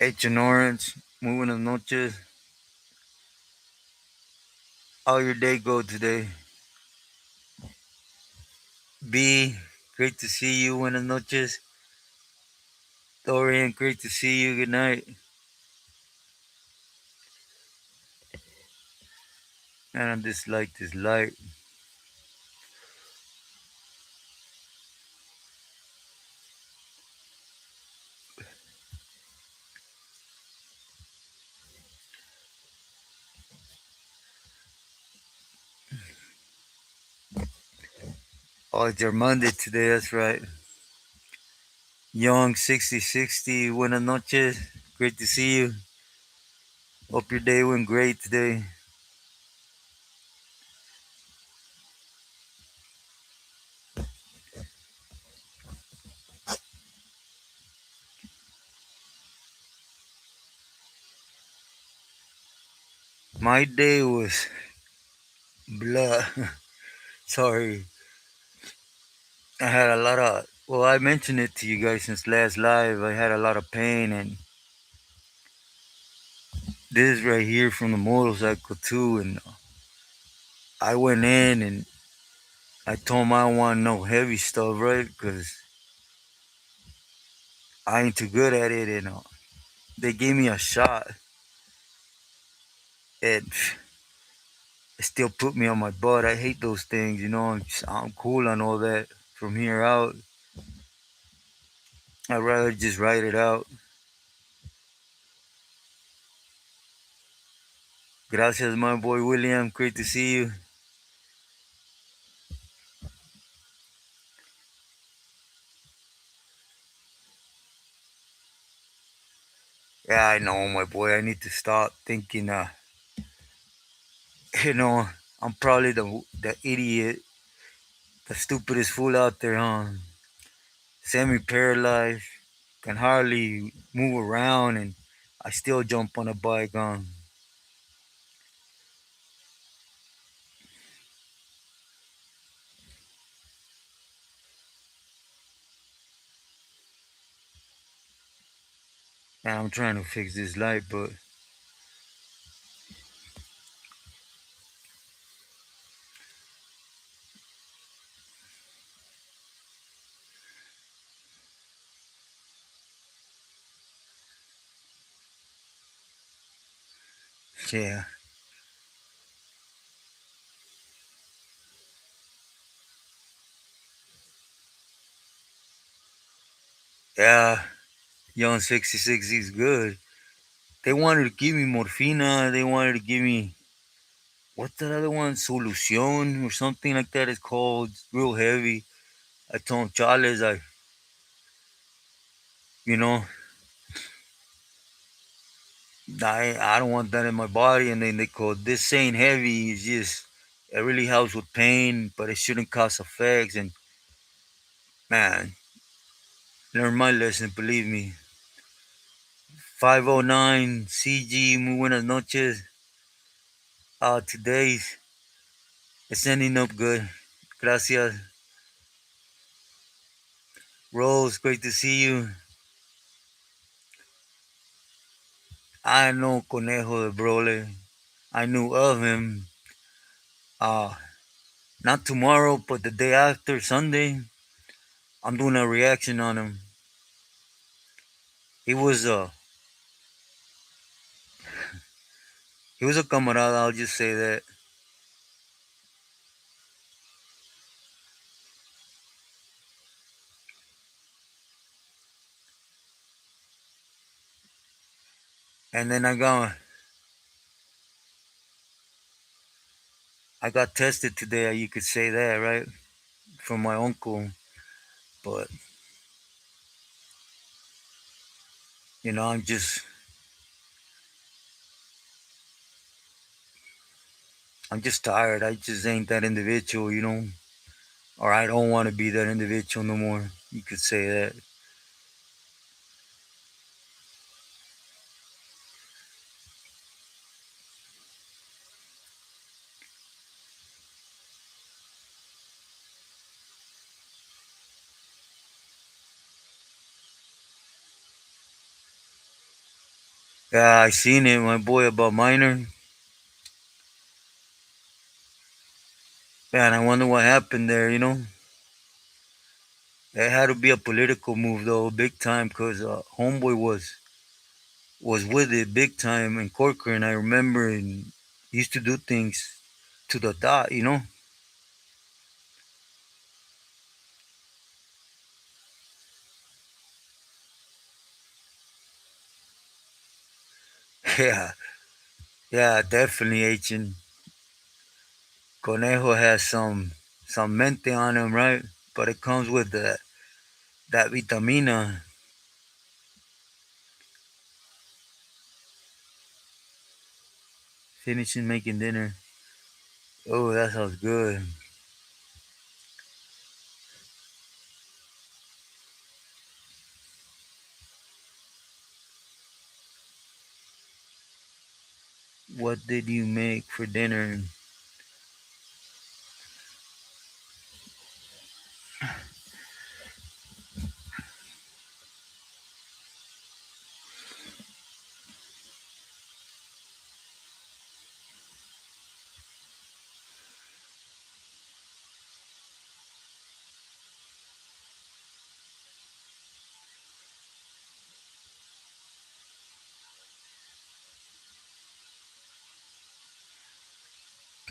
H and Orange, muy buenas noches. How your day go today? B, great to see you. Buenas noches. Dorian, great to see you. Good night. Man, I dislike this light. Oh, it's your Monday today. That's right. Young 6060. Buenas noches. Great to see you. Hope your day went great today. My day was blah. Sorry. I had a lot of. Well, I mentioned it to you guys since last live. I had a lot of pain, and this right here from the motorcycle too. And I went in and I told them I don't want no heavy stuff, right? Because I ain't too good at it. And they gave me a shot, and it still put me on my butt. I hate those things, you know. I'm cool on all that. From here out, I'd rather just ride it out. Gracias, my boy William. Great to see you. Yeah, I know, my boy. I need to stop thinking. You know, I'm probably the idiot, the stupidest fool out there, huh? Semi-paralyzed, can hardly move around, and I still jump on a bike, huh? And I'm trying to fix this light, but yeah, yeah. Young 66 is good. They wanted to give me morphina. They wanted to give me what's that other one? Solution or something like that. It's called. It's real heavy. I told Charles, you know, I don't want that in my body. And then they called this ain't heavy. It's just it really helps with pain, but it shouldn't cause effects. And man, learn my lesson. Believe me. 509 CG. Muy buenas noches. Today's it's ending up good. Gracias. Rose, great to see you. I know Conejo de Brole. I knew of him. Uh, Not tomorrow, but the day after, Sunday. I'm doing a reaction on him. He was he was a camarada. I'll just say that. And then I got tested today. You could say that, right? From my uncle, but you know, I'm just tired. I just ain't that individual, you know, or I don't want to be that individual no more. You could say that. Yeah, I seen it, my boy, about Minor. Man, I wonder what happened there. It had to be a political move though, big time, cause Homeboy was with it big time in Corcoran. I remember, and he used to do things to the dot. Yeah, yeah, definitely. Agent Conejo has some mente on him, right? But it comes with that vitamina. Finishing making dinner. Oh, that sounds good. What did you make for dinner?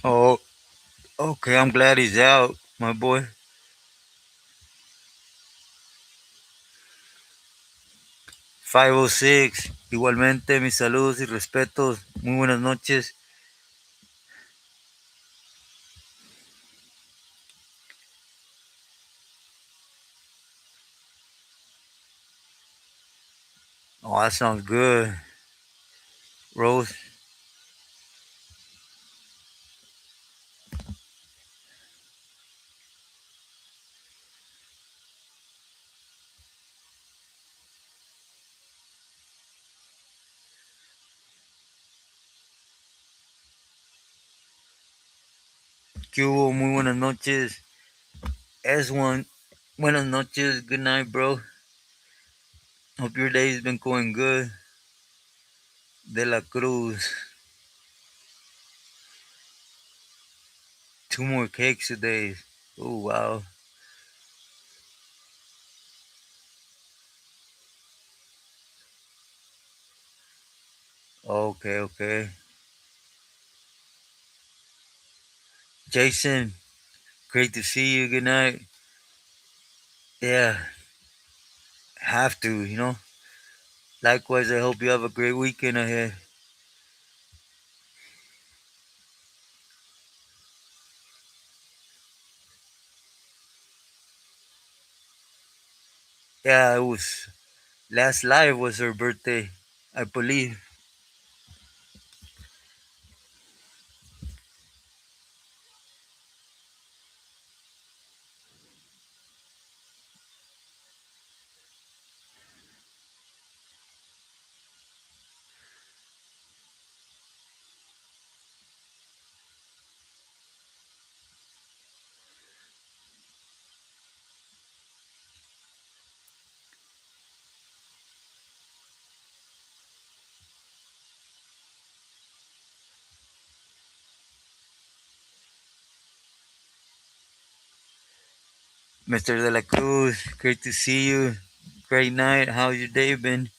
Oh, okay. I'm glad he's out, my boy. 506. Igualmente, mis saludos y respetos. Muy buenas noches. Oh, that sounds good. Rose, ¿qué hubo? Muy buenas noches. S1, buenas noches. Good night, bro. Hope your day's been going good. De la Cruz. Two more cakes today. Oh, wow. Okay, okay. Jason, great to see you. Good night. Yeah, have to. Likewise, I hope you have a great weekend ahead. Yeah, it was last live was her birthday, I believe. Mr. De La Cruz, great to see you. Great night. How's your day been?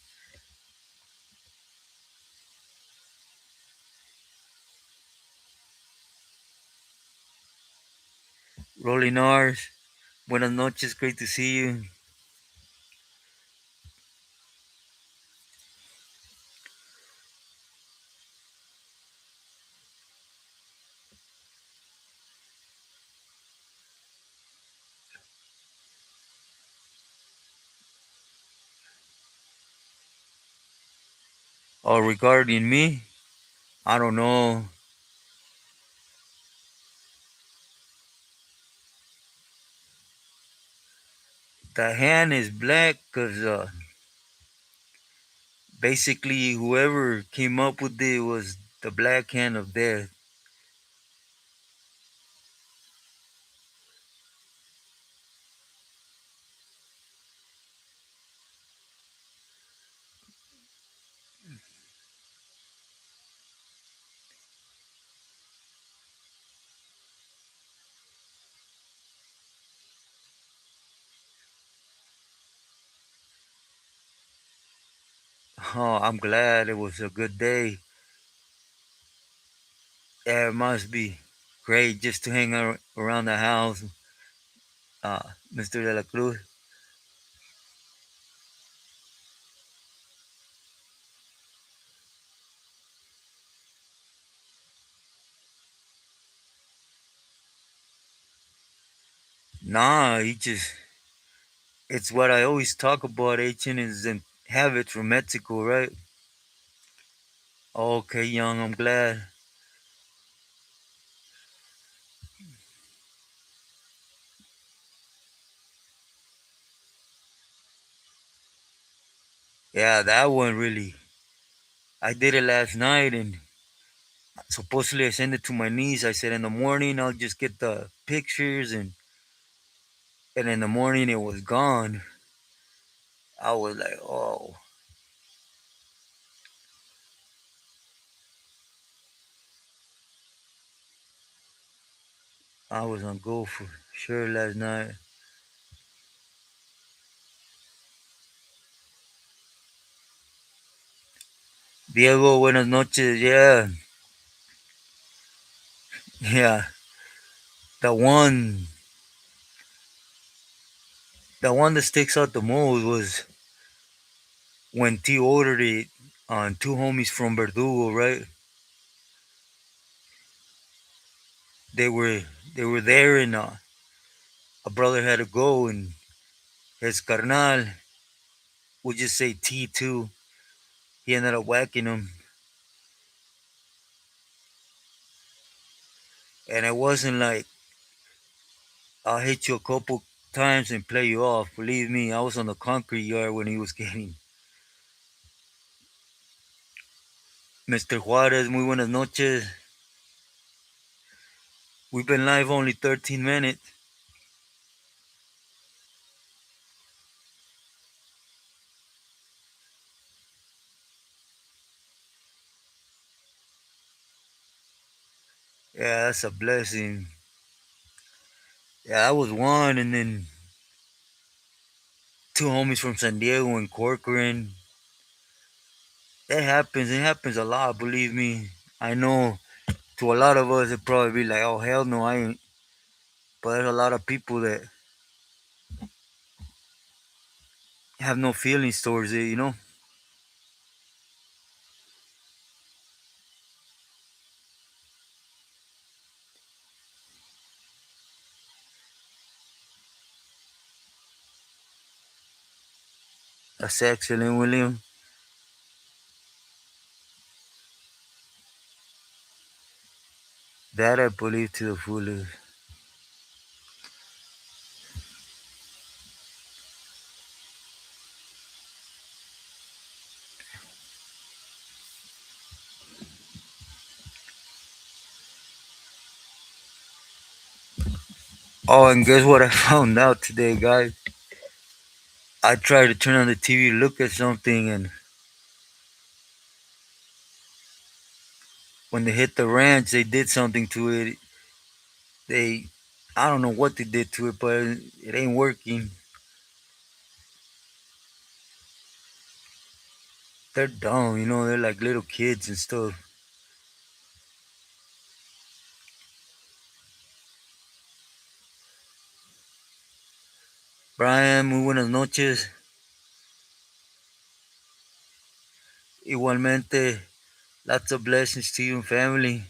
Rolling R's, buenas noches. Great to see you. Oh, regarding me, I don't know. The hand is black because basically whoever came up with it was the black hand of death. Oh, I'm glad it was a good day. Yeah, it must be great just to hang around the house, Mr. De La Cruz. Nah, it's what I always talk about. Agent is in habits from Mexico, right? Okay, young, I'm glad. Yeah, that one really. I did it last night and supposedly I sent it to my niece. I said in the morning I'll just get the pictures and in the morning it was gone. I was like, oh, I was on go for sure last night. Diego, buenas noches. Yeah, yeah. The one, the one that sticks out the most was when T ordered it on two homies from Verdugo, right? They were they were there and a brother had to go and his carnal would just say T2. He ended up whacking him, and it wasn't like I'll hit you a couple times and play you off. Believe me, I was on the concrete yard when he was getting. Mr. Juarez, muy buenas noches. We've been live only 13 minutes. Yeah, that's a blessing. Yeah, I was one, and then two homies from San Diego and Corcoran. It happens. It happens a lot. Believe me. I know. To a lot of us, it probably be like, "Oh hell no, I ain't." But there's a lot of people that have no feelings towards it. You know. That's excellent, William. That I believe to the fullest. Oh, and guess what I found out today, guys? I tried to turn on the TV to look at something, and when they hit the ranch, they did something to it. They, I don't know what they did to it, but it ain't working. They're dumb, you know. They're like little kids and stuff. Brian, muy buenas noches. Igualmente, lots of blessings to you and family.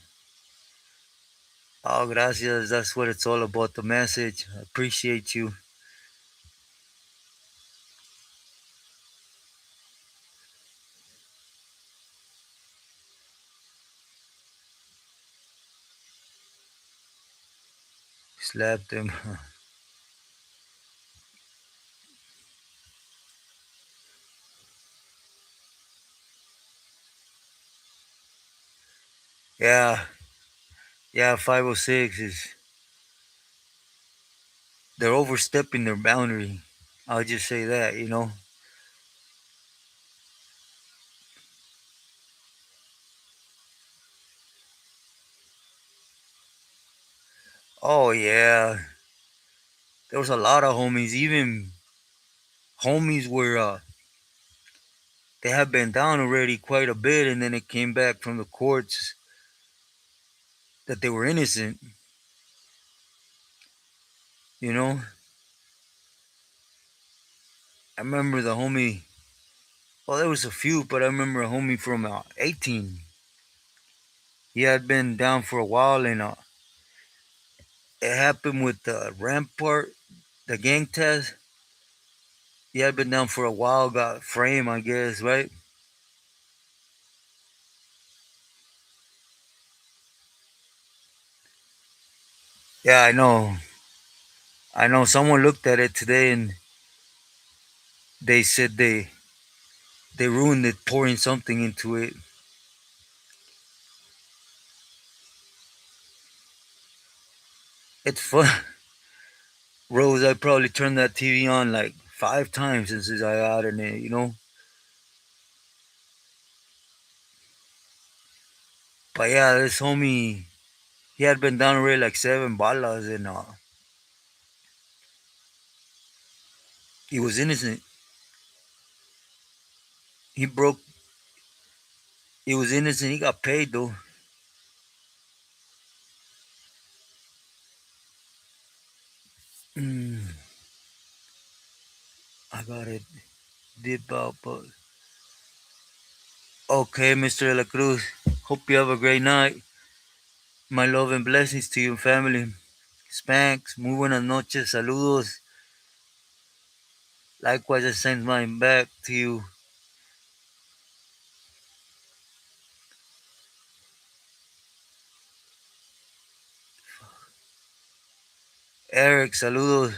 Oh, gracias. That's what it's all about. The message. I appreciate you. Slap them. Yeah, yeah. 506 is they're overstepping their boundary. I'll just say that, you know. Oh yeah, there was a lot of homies. Even homies were they had been down already quite a bit, and then it came back from the courts that they were innocent. You know, I remember the homie. Well, there was a few, but I remember a homie from 18. He had been down for a while, and it happened with the Rampart, the gang test. He had been down for a while, got framed, I guess, right? Yeah, I know. I know. Someone looked at it today, and they said they ruined it pouring something into it. It's fun. Rose, I probably turned that TV on like 5 times since I got in it, you know? But yeah, this homie, he had been down already like 7 balas, and he was innocent. He broke, he was innocent. He got paid though. Mm, I got it. Dip out, but okay, Mr. De La Cruz. Hope you have a great night. My love and blessings to you and family. Spanks, muy buenas noches, saludos. Likewise, I send mine back to you. Eric, saludos.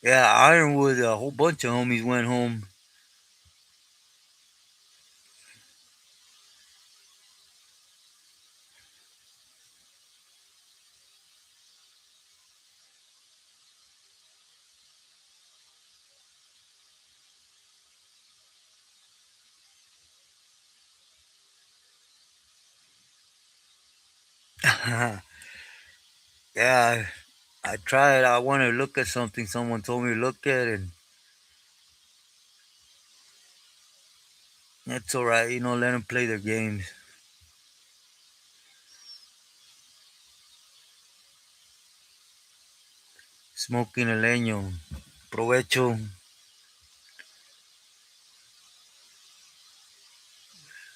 Yeah, Ironwood, a whole bunch of homies went home. Yeah, I tried. I wanted to look at something someone told me to look at, and it's all right. You know, let them play their games. Smoking a leño. Provecho.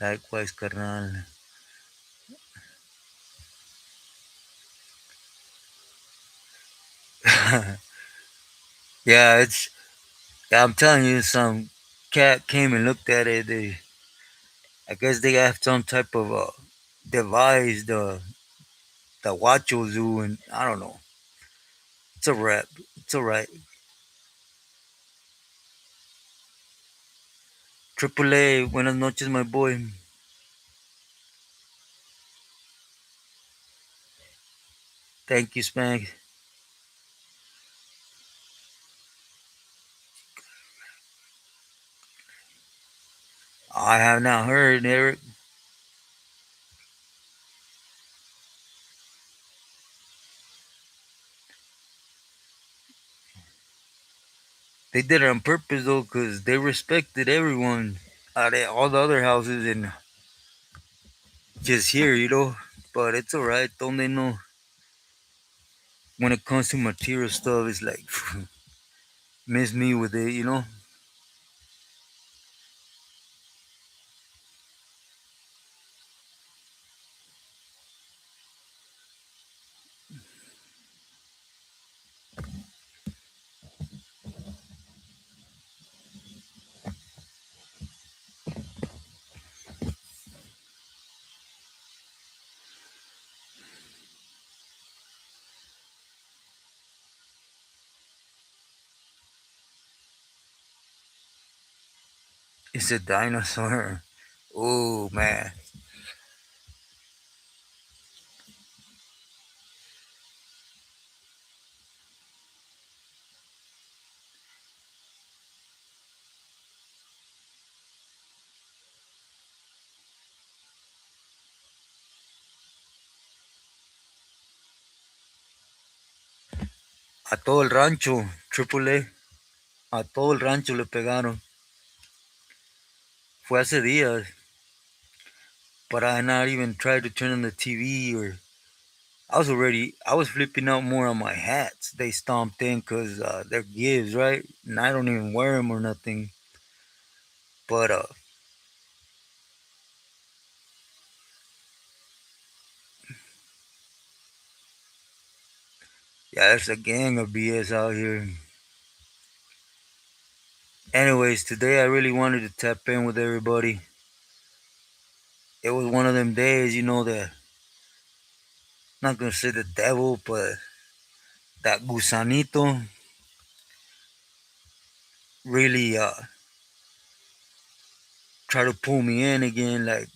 Likewise, carnal. Yeah, it's. Yeah, I'm telling you, some cat came and looked at it. I guess they have some type of device, the Wacho Zoo, and I don't know. It's a rap. It's all right. Triple A, buenas noches, my boy. Thank you, Spank. I have not heard, Eric. They did it on purpose though, cause they respected everyone at all the other houses and just here, you know. But it's all right. Don't they know when it comes to material stuff? It's like miss me with it, you know. It's a dinosaur. Oh man, a todo el rancho, Triple A, a todo el rancho le pegaron. Fue hace días, but I had not even tried to turn on the TV or I was flipping out more on my hats. They stomped in because they're gives, right? And I don't even wear them or nothing. But yeah, there's a gang of BS out here. Anyways, today I really wanted to tap in with everybody. It was one of them days, that not gonna say the devil, but that gusanito really tried to pull me in again, like,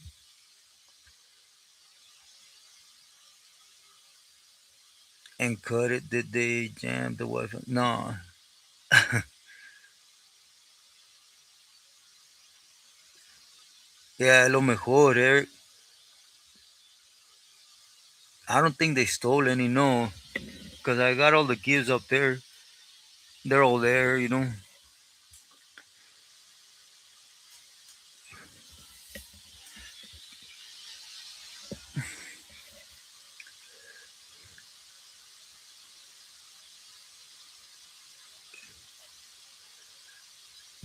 and cut it. Did they jam the Wi-Fi? No. Yeah, lo mejor, Eric. I don't think they stole any, no, because I got all the gifts up there. They're all there.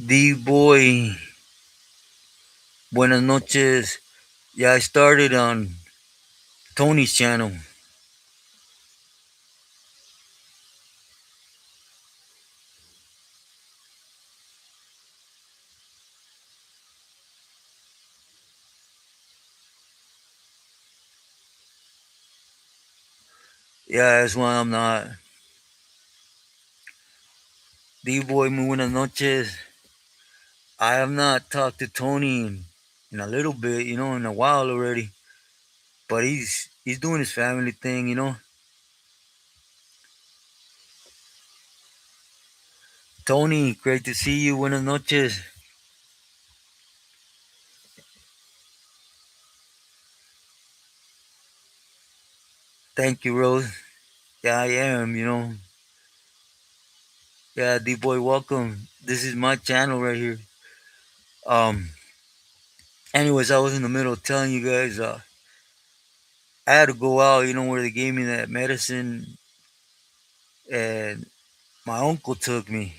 D-Boy, buenas noches. Yeah, I started on Tony's channel. Yeah, that's why I'm not. D-Boy, muy buenas noches. I have not talked to Tony in a little bit, in a while already. But he's doing his family thing. Tony, great to see you. Buenas noches. Thank you, Rose. Yeah, I am. Yeah, D-Boy, welcome. This is my channel right here. Um, anyways, I was in the middle of telling you guys, I had to go out, where they gave me that medicine, and my uncle took me,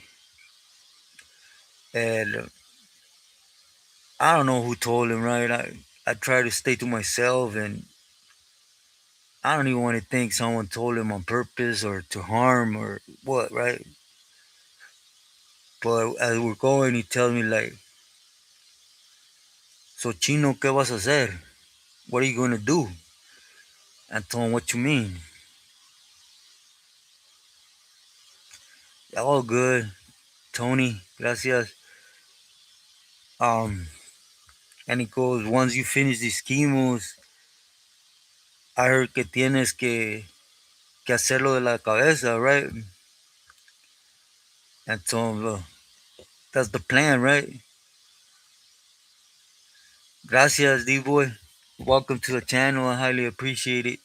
and I don't know who told him, right? I try to stay to myself, and I don't even want to think someone told him on purpose or to harm or what, right? But as we're going, he tells me like, "So Chino, ¿qué vas a hacer? What are you gonna do?" I told him, "What you mean?" All good, Tony. Gracias. Um, and he goes, "Once you finish these chemos, I heard que tienes que hacerlo de la cabeza, right?" And told him, "That's the plan, right?" Gracias, D-Boy. Welcome to the channel. I highly appreciate it.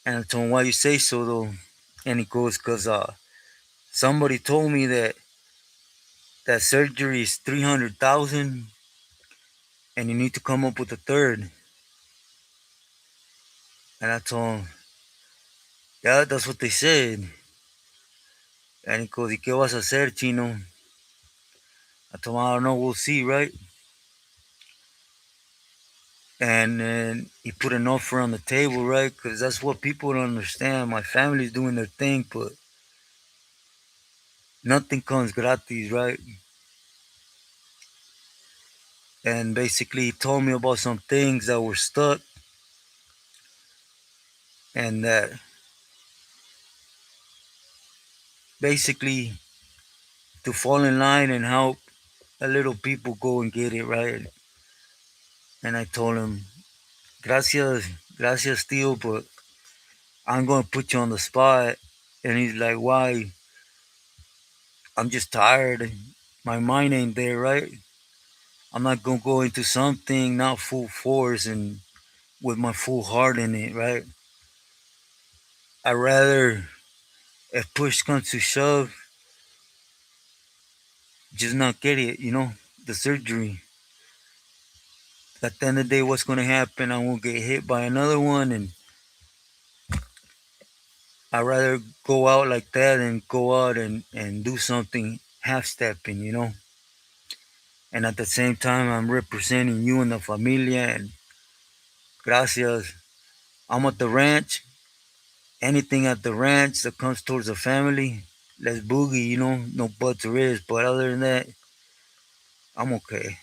And I told him, "Why you say so, though?" And he goes, "Cause somebody told me that surgery is 300,000, and you need to come up with a third." And I told him, "Yeah, that's what they said." And he goes, "¿Y qué vas a hacer, Chino?" I told him, "I don't know. We'll see, right?" And then he put an offer on the table, right? Because that's what people don't understand. My family's doing their thing, but nothing comes gratis, right? And basically, he told me about some things that were stuck, and that basically to fall in line and help a little people go and get it, right? And I told him, "Gracias, gracias, tío, but I'm going to put you on the spot." And he's like, "Why?" "I'm just tired. My mind ain't there, right? I'm not going to go into something not full force and with my full heart in it, right? I rather, if push comes to shove, just not get it, the surgery." At the end of the day, what's going to happen? I won't get hit by another one, and I'd rather go out like that and go out and do something half stepping, you know. And at the same time, I'm representing you and the familia, and gracias. I'm at the ranch. Anything at the ranch that comes towards the family, let's boogie, you know, no buts or is. But other than that, I'm okay.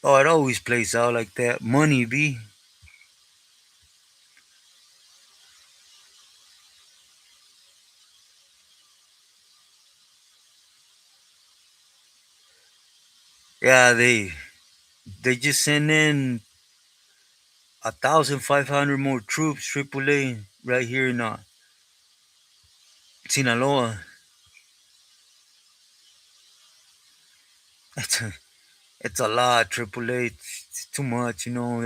Oh, it always plays out like that. Money, B. Yeah, they just sent in 1,500 more troops, AAA, right here in Sinaloa. It's a, it's a lot, AAA. It's too much, you know.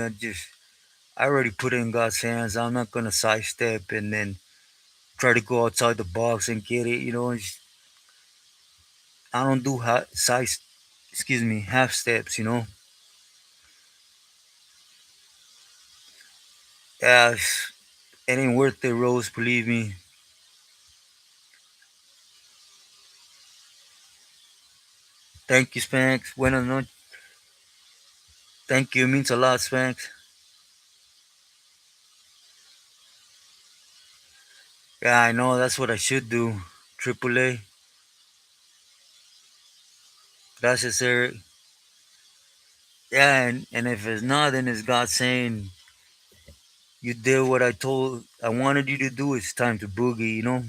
I already put it in God's hands. I'm not gonna sidestep and then try to go outside the box and get it. You know, I don't do half steps. You know. Yeah, it ain't worth it, Rose. Believe me. Thank you, Spanx. Buenas noches. Thank you. It means a lot, Spanx. Yeah, I know. That's what I should do. AAA. Gracias, Eric. Yeah, and if it's not, then it's God saying you did what I wanted you to do. It's time to boogie. You know.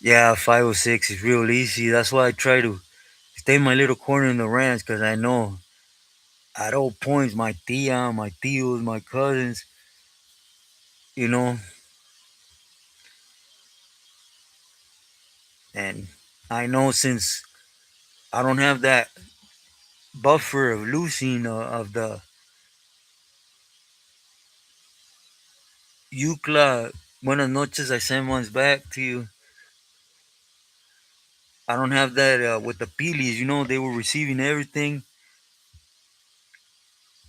Yeah, 506 is real easy. That's why I try to stay in my little corner in the ranch because I know at all points my tia, my tios, my cousins, you know, and I know since I don't have that buffer of losing of the Eucla, buenas noches, I sent ones back to you. I don't have that with the Pilis, you know, they were receiving everything.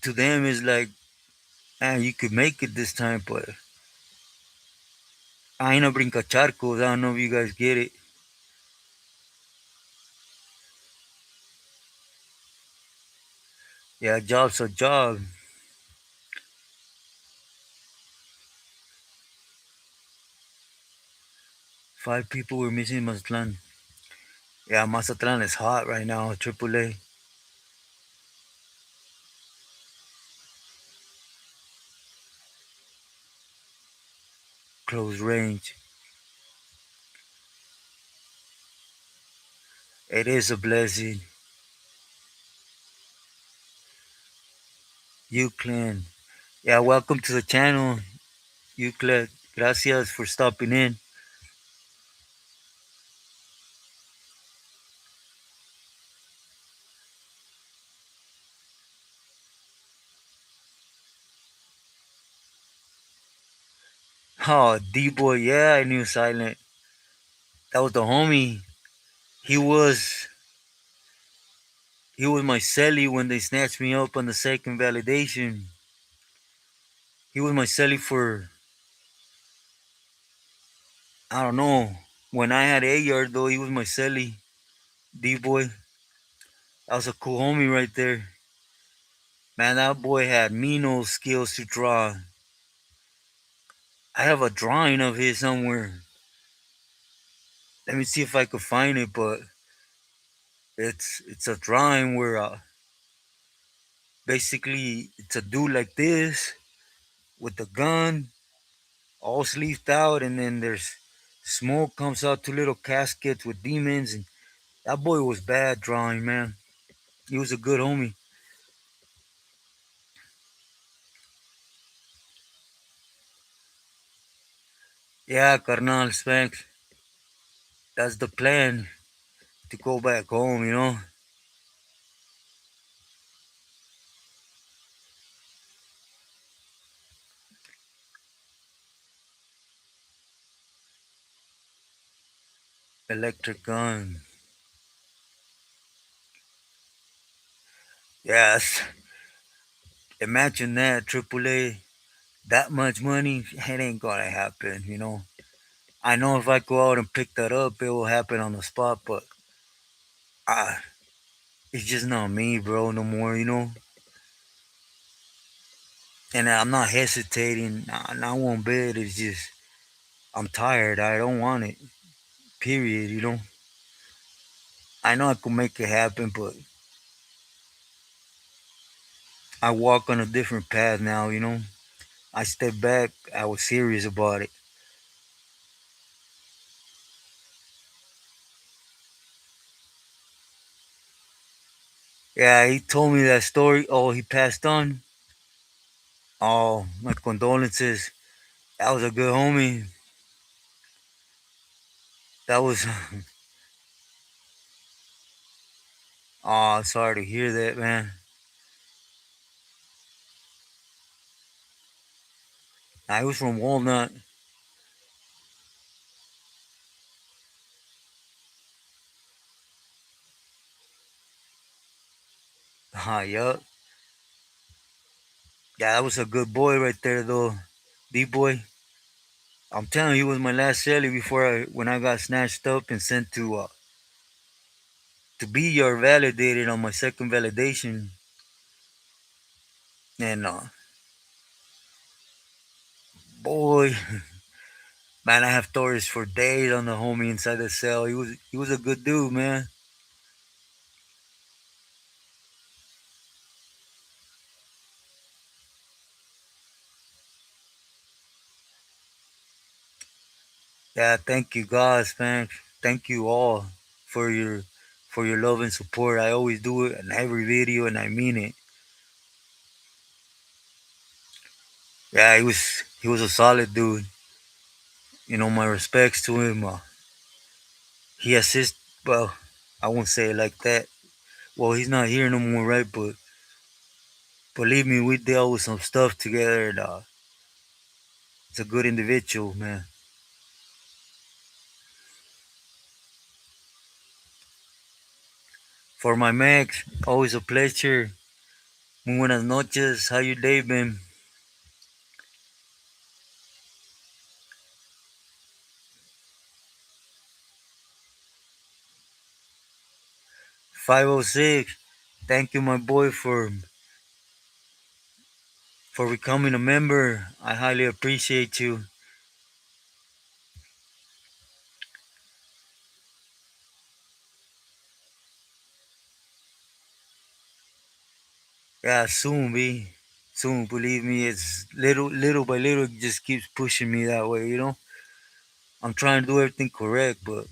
To them, is like, man, you could make it this time, but I ain't a brincacharcos. I don't know if you guys get it. Yeah, job's a job. 5 people were missing in Mazatlan. Yeah, Mazatlan is hot right now. AAA, close range. It is a blessing. Euclid. Yeah, welcome to the channel, Euclid. Gracias for stopping in. Oh, D-Boy, yeah, I knew Silent. That was the homie. He was he was my celly when they snatched me up on the second validation. He was my celly for, I don't know. When I had A-Yard though, he was my celly. D-Boy. That was a cool homie right there. Man, that boy had mean skills to draw. I have a drawing of his somewhere. Let me see if I could find it, but it's a drawing where basically it's a dude like this with a gun, all sleeved out, and then there's smoke comes out, two little caskets with demons, and that boy was bad drawing, man. He was a good homie. Yeah, carnal, Spanx. That's the plan to go back home, you know. Electric gun. Yes. Imagine that, AAA. That much money, it ain't gonna happen. I know if I go out and pick that up, it will happen on the spot, but ah, it's just not me, bro, no more. And I'm not hesitating, not one bit. It's just, I'm tired. I don't want it, period. I know I could make it happen, but I walk on a different path now. I stepped back, I was serious about it. Yeah, he told me that story. Oh, he passed on. Oh, my condolences. That was a good homie. That was. Oh, sorry to hear that, man. I was from Walnut. Yup. Yeah, that was a good boy right there, though. D boy. I'm telling you, he was my last celly when I got snatched up and sent to be your validated on my second validation. And boy, man, I have stories for days on the homie inside the cell. He was a good dude, man. Yeah, thank you guys, man. Thank you all for your for your love and support. I always do it in every video, and I mean it. Yeah, he was a solid dude. My respects to him. He assist. Well, I won't say it like that. Well, he's not here no more, right? But believe me, we dealt with some stuff together. And, it's a good individual, man. For my Max, always a pleasure. Muy buenas noches. How your day been? 506. Thank you, my boy, for becoming a member. I highly appreciate you. Yeah, soon, be soon. Believe me, it's little by little. It just keeps pushing me that way. I'm trying to do everything correct, but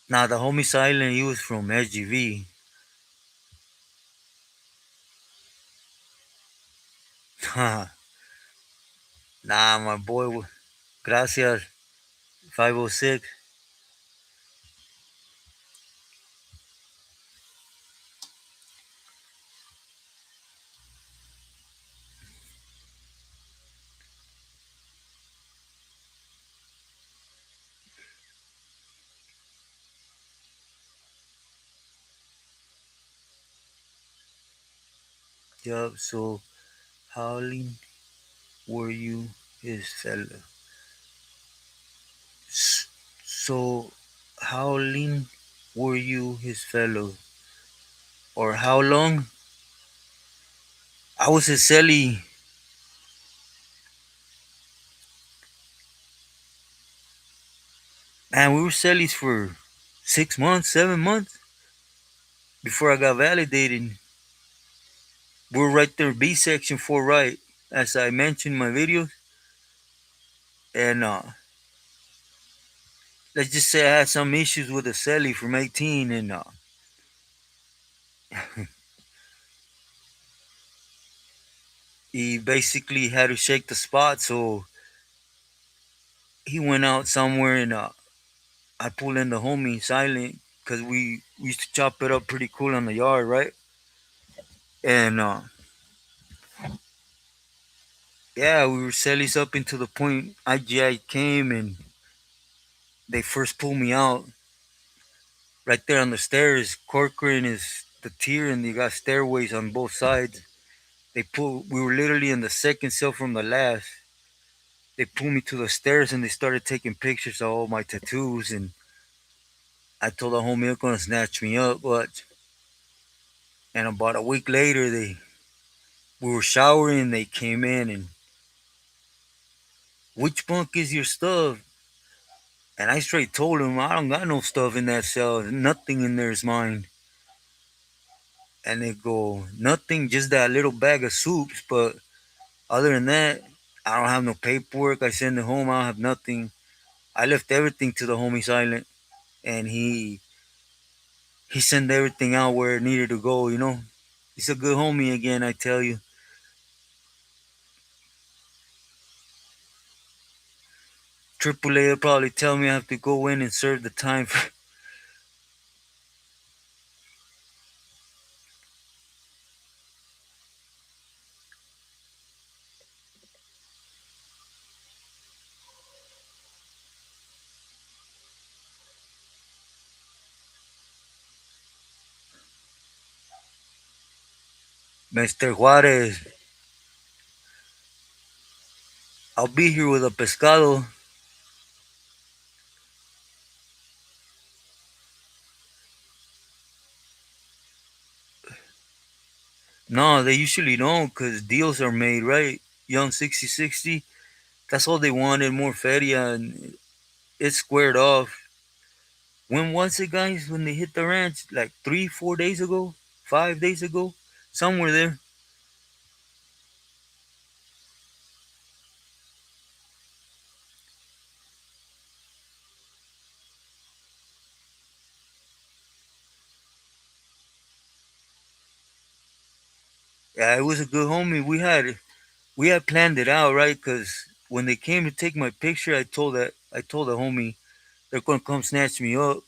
now the homie Silent, he was from SGV. Nah, my boy. Gracias. 506. Yup. So, howling were you his fellow? So, howling were you his fellow? Or how long? I was his celly. Man, we were cellies for 6 months, 7 months before I got validated. We were right there, B section 4 right, as I mentioned in my videos. And let's just say I had some issues with a celly from 18, and he basically had to shake the spot. So he went out somewhere, and I pulled in the homie Silent. because we used to chop it up pretty cool on the yard, right? And yeah, we were sellies up into the point IGI came and they first pulled me out right there on the stairs. Corcoran is the tier, and you got stairways on both sides. They pulled. We were literally in the second cell from the last. They pulled me to the stairs and they started taking pictures of all my tattoos. And I told the homie they're gonna snatch me up, but and about a week later, they we were showering. They came in and which bunk is your stuff? And I straight told them I don't got no stuff in that cell. Nothing in there is mine. And they go, nothing, just that little bag of soups. But other than that, I don't have no paperwork. I send it home. I don't have nothing. I left everything to the homie Silent, and he sent everything out where it needed to go. He's a good homie again. I tell you, Triple A will probably tell me I have to go in and serve the time. Mr. Juarez, I'll be here with a pescado. No, they usually don't because deals are made, right? Young 6060. That's all they wanted, more feria, and it's squared off. When was it, guys? When they hit the ranch? Like 3, 4 days ago? 5 days ago? Somewhere there. Yeah, it was a good homie. We had planned it out, right? Because when they came to take my picture, I told the homie they're gonna come snatch me up.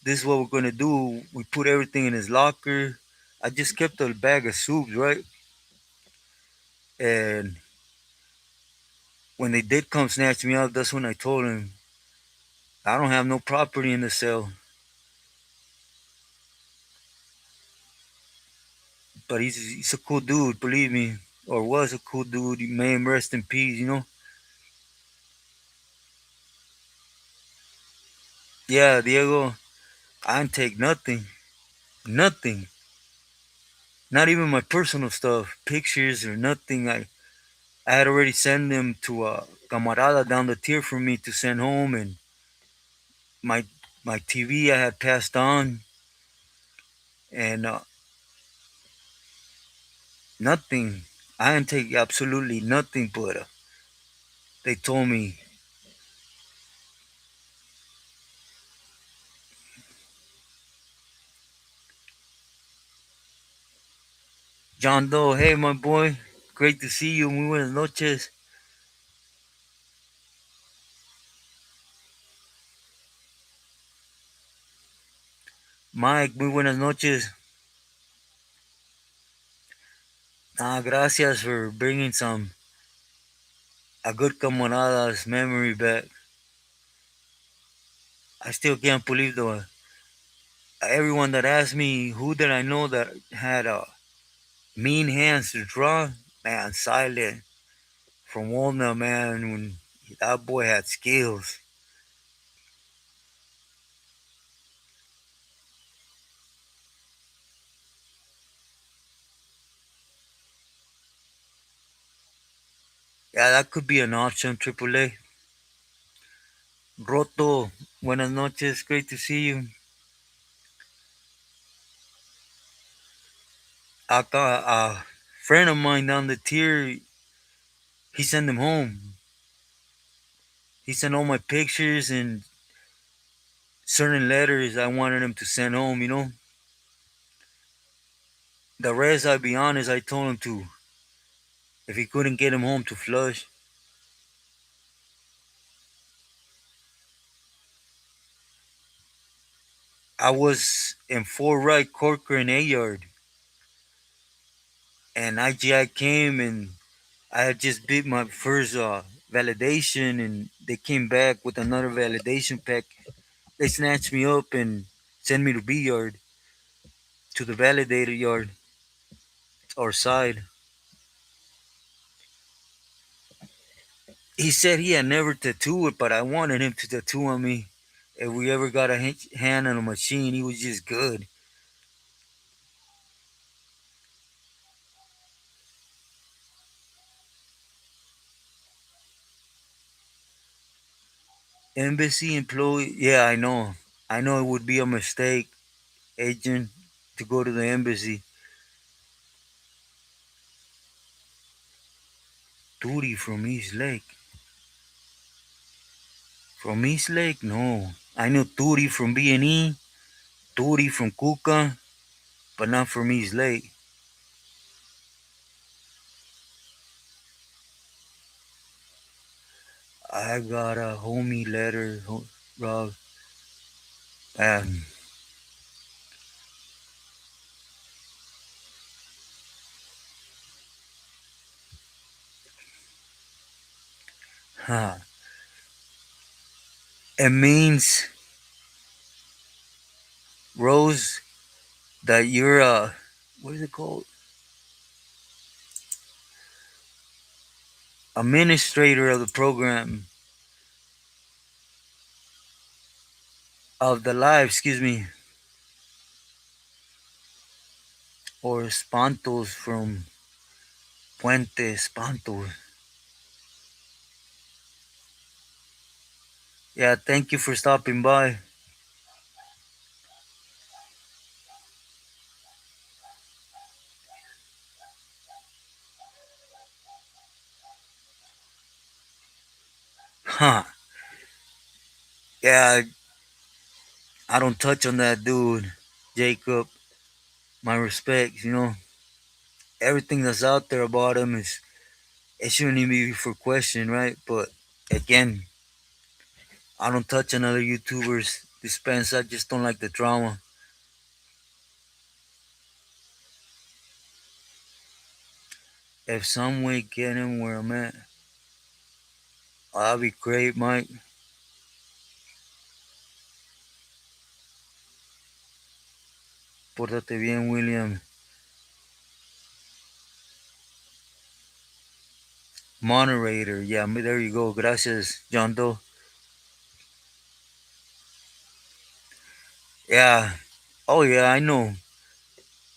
This is what we're gonna do. We put everything in his locker. I just kept a bag of soups, right? And when they did come snatch me up, that's when I told him I don't have no property in the cell. But he's a cool dude, believe me, or was a cool dude. May him rest in peace. Yeah, Diego, I didn't take nothing, nothing, not even my personal stuff, pictures or nothing. I had already sent them to a camarada down the tier for me to send home, and my my TV I had passed on, and nothing. I didn't take absolutely nothing, but they told me, John Doe, hey my boy, great to see you. Muy buenas noches. Mike, muy buenas noches. Gracias for bringing a good camarada's memory back. I still can't believe the everyone that asked me who did I know that had mean hands to draw. Man, Silent from Walnut, man. When that boy had skills. Yeah, that could be an option. Triple A. Roto, buenas noches. Great to see you. I got a friend of mine down the tier. He sent them home. He sent all my pictures and certain letters I wanted him to send home. The rest, I'll be honest, I told him to, if he couldn't get him home to flush. I was in Fort Wright, Corcoran A yard, and IGI came and I had just beat my first validation, and they came back with another validation pack. They snatched me up and sent me to B yard, to the validator yard or side. He said he had never tattooed it, but I wanted him to tattoo on me. If we ever got a hand on a machine, he was just good. Embassy employee, yeah, I know. I know it would be a mistake, agent, to go to the embassy. Turi from East Lake. From East Lake? No. I know Turi from B&E, Turi from Kuka, but not from East Lake. I got a homie letter, Rob. Um, huh. It means, Rose, that you're a, what is it called? Administrator of the program, of the live, excuse me, or Spantos from Puente Spantos. Yeah, thank you for stopping by. Huh. Yeah, I don't touch on that dude, Jacob. My respects, everything that's out there about him is, it shouldn't even be for question, right? But again, I don't touch on other YouTubers. Dispense, I just don't like the drama. If some way get him where I'm at, that'd be great, Mike. Pórtate bien, William. Moderator, yeah, there you go. Gracias, John Doe. Yeah. Oh yeah, I know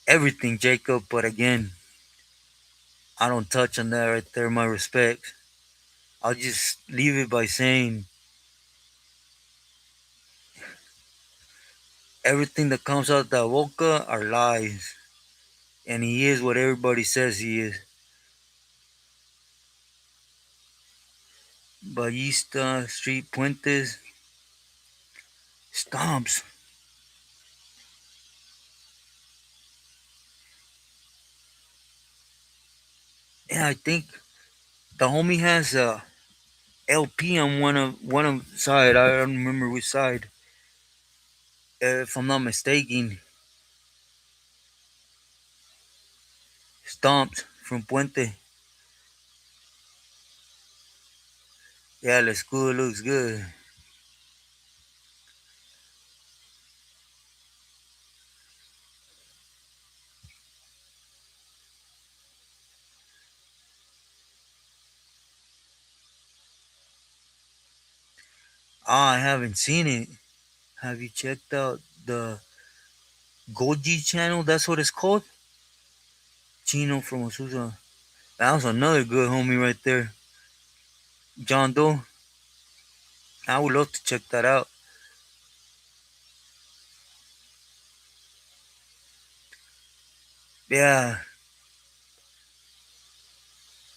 everything, Jacob. But again, I don't touch on that right there. My respect. I'll just leave it by saying everything that comes out that boca are lies, and he is what everybody says he is. Ballista Street Puentes stomps. Yeah, I think the homie has a LP on one of side. I don't remember which side. If I'm not mistaken, stomps from Puente. Yeah, the school looks good. I haven't seen it. Have you checked out the Goji channel? That's what it's called. Chino from Azusa. That was another good homie right there. John Doe. I would love to check that out. Yeah,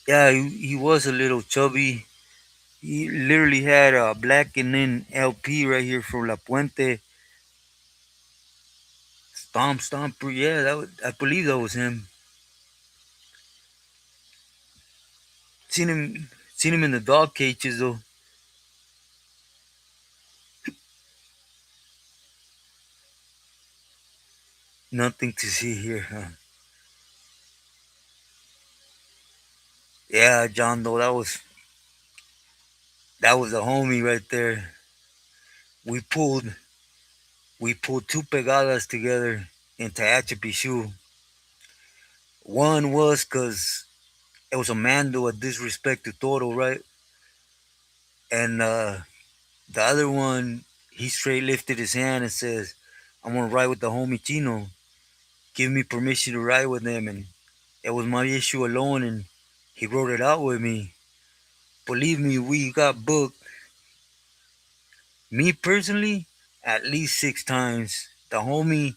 yeah, he was a little chubby. He literally had a black and then LP right here from La Puente. Stomp, stomp. Yeah, I believe that was him. Seen him in the dog cages though. Nothing to see here, huh? Yeah, John Doe, that was a homie right there. We pulled we pulled two pegadas together in Tehachapi. One was because it was a Mando, a disrespect to Toro, right? And the other one, he straight lifted his hand and says, "I'm gonna ride with the homie Chino. Give me permission to ride with them." And it was my issue alone, and he wrote it out with me. Believe me, we got booked. Me personally, at least 6 times. The homie,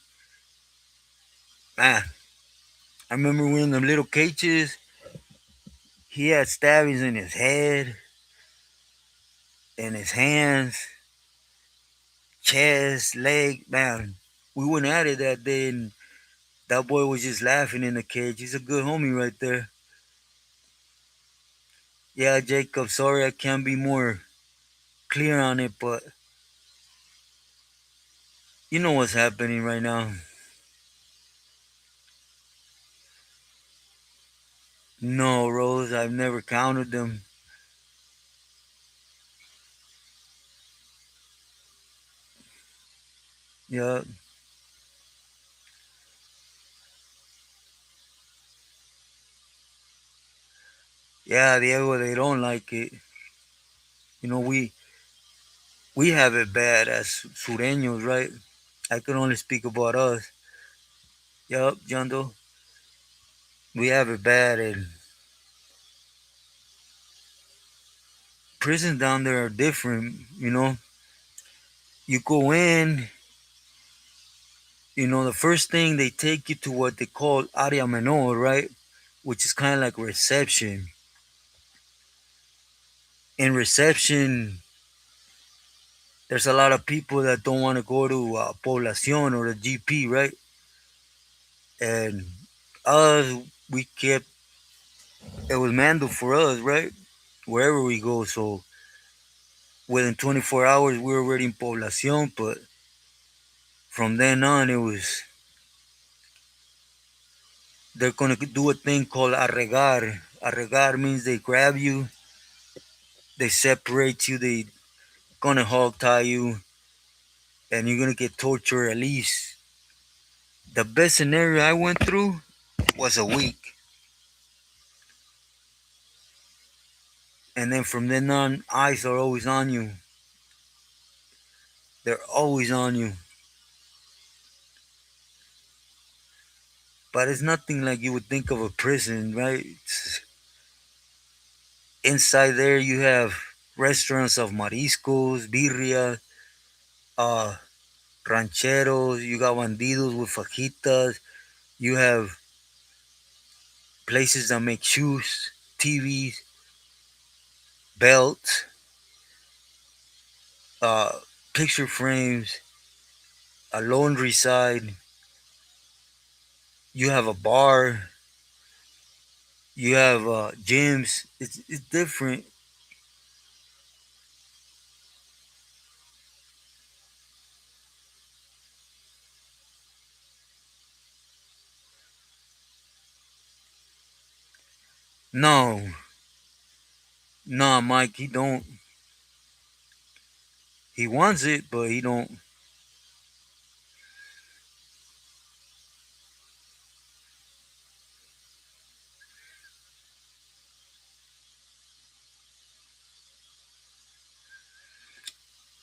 man, I remember when them little cages, he had stabbings in his head, in his hands, chest, leg, man. We went at it that day, and that boy was just laughing in the cage. He's a good homie right there. Yeah, Jacob, sorry I can't be more clear on it, but you know what's happening right now. No, Rose, I've never counted them. Yeah, yeah, Diego, they don't like it. You know, we have it bad as Sureños, right? I can only speak about us. Yup, Jondo, we have it bad, and prisons down there are different. You go in, the first thing they take you to what they call área menor, right? Which is kind of like reception. In reception, there's a lot of people that don't want to go to poblacion or the GP, right? And us, we kept it was mando for us, right? Wherever we go, so within 24 hours we were already in poblacion. But from then on, it was they're gonna do a thing called arregar. Arregar means they grab you, they separate you, they gonna hog tie you, and you're gonna get tortured at least. The best scenario I went through was a week. And then from then on, eyes are always on you. They're always on you. But it's nothing like you would think of a prison, right? Inside there, you have restaurants of mariscos, birria, uh, rancheros. You got bandidos with fajitas. You have places that make shoes, TVs, belts, uh, picture frames, a laundry side. You have a bar. You have gyms. It's different. No, nah, Mike. He don't. He wants it, but he don't.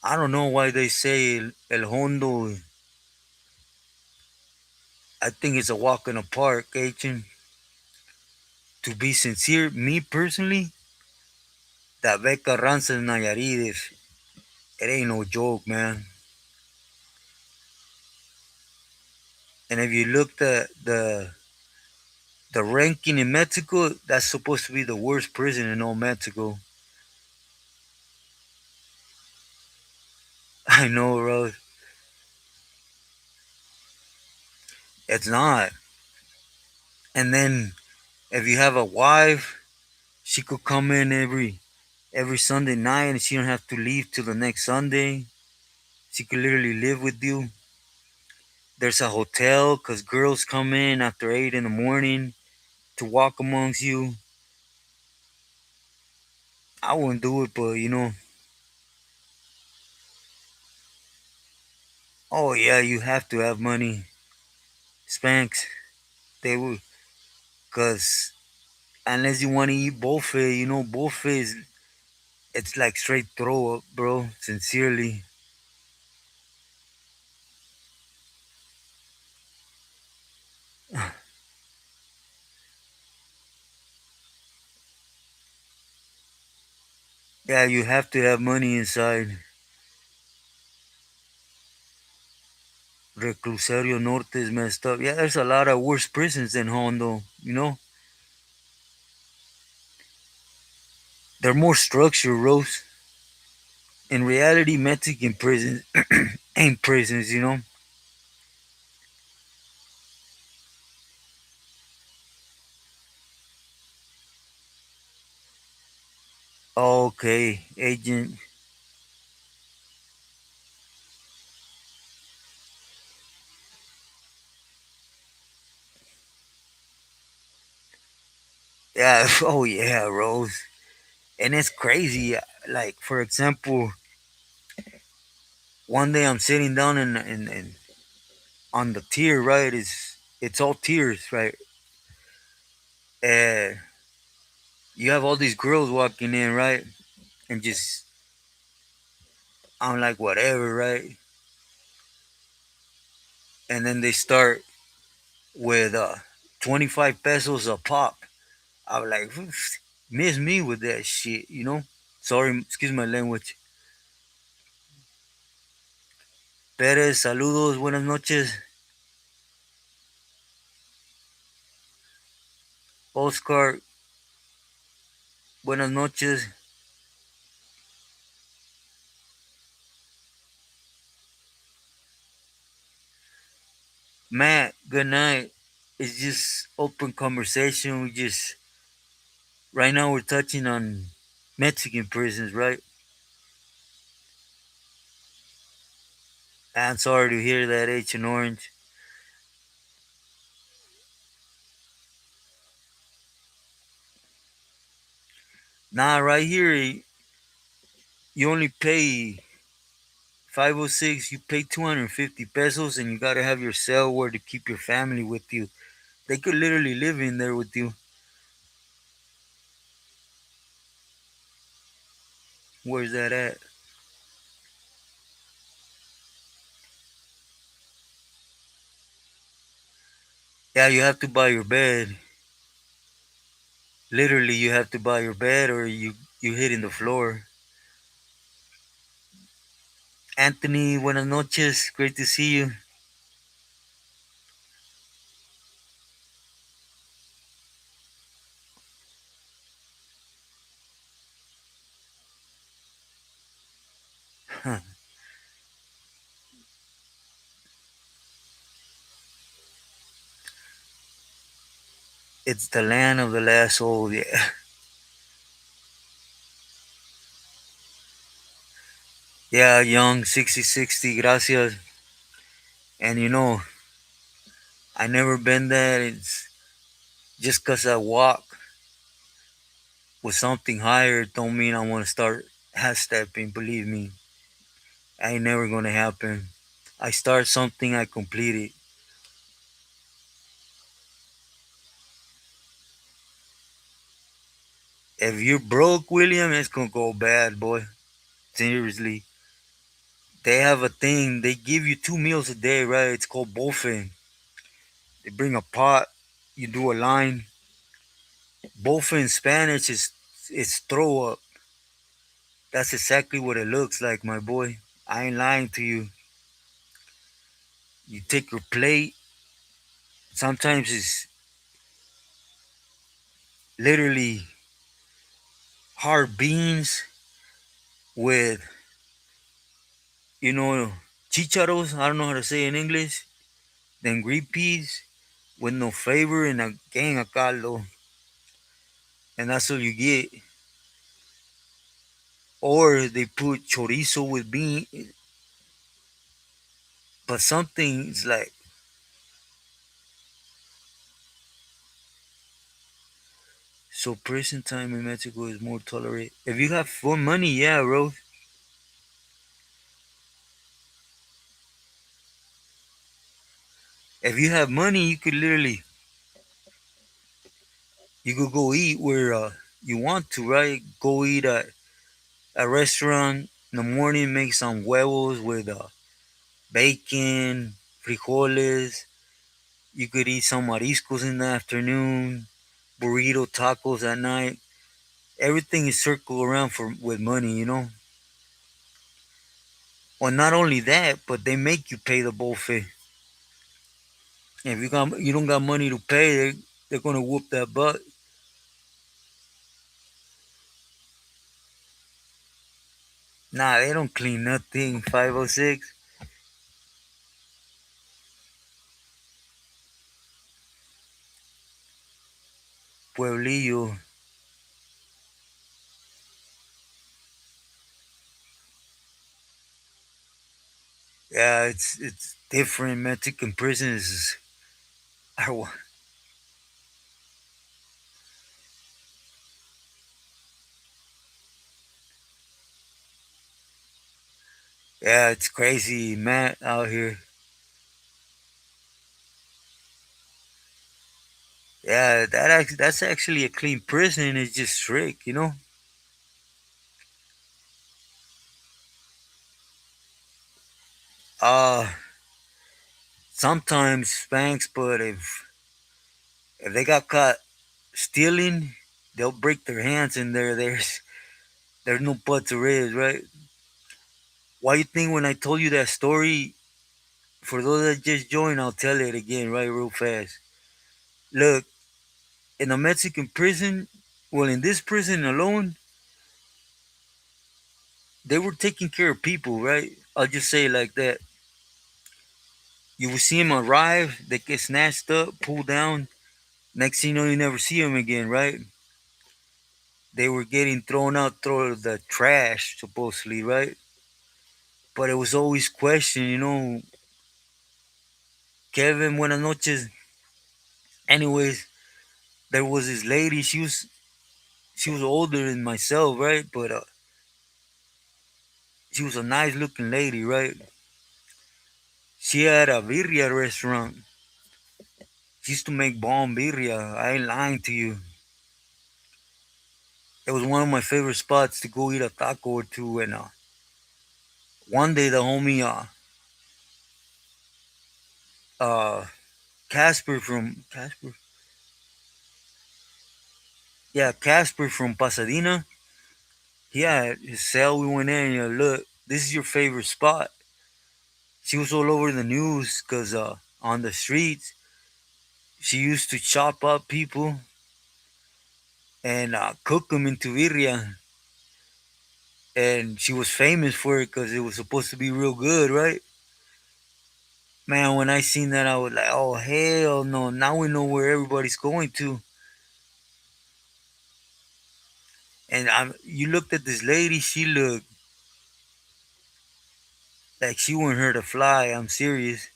I don't know why they say El Hondo. I think it's a walk in the park, Agent. To be sincere, me personally, that Beca Ranza in Nayarit, it ain't no joke, man. And if you look at the ranking in Mexico, that's supposed to be the worst prison in all Mexico. I know, bro. It's not. And then if you have a wife, she could come in every Sunday night, and she don't have to leave till the next Sunday. She could literally live with you. There's a hotel because girls come in after 8 in the morning to walk amongst you. I wouldn't do it, but oh yeah, you have to have money. Spanx, they would, cause unless you want to eat buffet, buffet is it's like straight throw up, bro. Sincerely, yeah, you have to have money inside. Reclusorio Norte is messed up. Yeah, there's a lot of worse prisons than Hondo. They're more structured, Rose. In reality, Mexican prisons ain't prisons. Okay, agent. Yeah, oh yeah, Rose. And it's crazy. Like, for example, one day I'm sitting down in on the tier, right? It's all tiers, right? Uh, you have all these girls walking in, right? And just I'm like whatever, right? And then they start with 25 pesos a pop. I'm like, miss me with that shit. Sorry, excuse my language. Pérez, saludos, buenas noches. Oscar, buenas noches. Matt, good night. It's just open conversation. Right now we're touching on Mexican prisons, right? I'm sorry to hear that, H and Orange. Nah, right here, you only pay 506, you pay 250 pesos, and you gotta have your cell where to keep your family with you. They could literally live in there with you. Where's that at? Yeah, you have to buy your bed. Literally, you have to buy your bed or you hit in the floor. Anthony, buenas noches. Great to see you. It's the land of the last soul. Yeah, yeah. Young 6060. Gracias. And I never been there. It's just cause I walk with something higher don't mean I want to start half stepping. Believe me, ain't never gonna happen. I start something, I complete it. If you're broke, William, it's gonna go bad, boy. Seriously. They have a thing. They give you 2 meals a day, right? It's called buffet. They bring a pot. You do a line. Buffet in Spanish is it's throw up. That's exactly what it looks like, my boy. I ain't lying to you. You take your plate. Sometimes it's literally hard beans with, you know, chicharos. I don't know how to say in English. Then green peas with no flavor and a gang of caldo. And that's all you get. Or they put chorizo with bean, but something's like. So prison time in Mexico is more tolerate. If you have fun money, yeah, bro. If you have money, you could literally you could go eat where you want to, right? Go eat at a restaurant in the morning, make some huevos with bacon, frijoles. You could eat some mariscos in the afternoon, burrito tacos at night. Everything is circled around for with money, you know. Well, not only that, but they make you pay the buffet. If you don't got money to pay, they're gonna whoop that butt. Nah, they don't clean nothing. 506. Pueblillo. Yeah, it's different. Mexican prisons are yeah, it's crazy, man, out here. Yeah, that's actually a clean prison. It's just strict, you know. Uh Sometimes spanks, but if they got caught stealing, they'll break their hands in there. There's no buts or ifs, right? Why you think when I told you that story, for those that just joined, I'll tell it again, right, real fast. Look, in a Mexican prison, well, in this prison alone, they were taking care of people, right? I'll just say it like that. You will see them arrive, they get snatched up, pulled down. Next thing you know, you never see them again, right? They were getting thrown out through the trash, supposedly, right? But it was always questioned, you know, Kevin, buenas noches. Anyways, there was this lady. She was older than myself, right? But she was a nice looking lady, right? She had a birria restaurant. She used to make bomb birria. I ain't lying to you. It was one of my favorite spots to go eat a taco or two. And one day the homie uh Casper from Casper, yeah, Casper from Pasadena. He had his cell. We went in. Look, this is your favorite spot. She was all over the news because on the streets she used to chop up people and cook them into birria, and she was famous for it because it was supposed to be real good, right? Man, when I seen that, I was like, "Oh hell no!" Now we know where everybody's going to. And you looked at this lady; she looked like she wouldn't hurt a fly. I'm serious.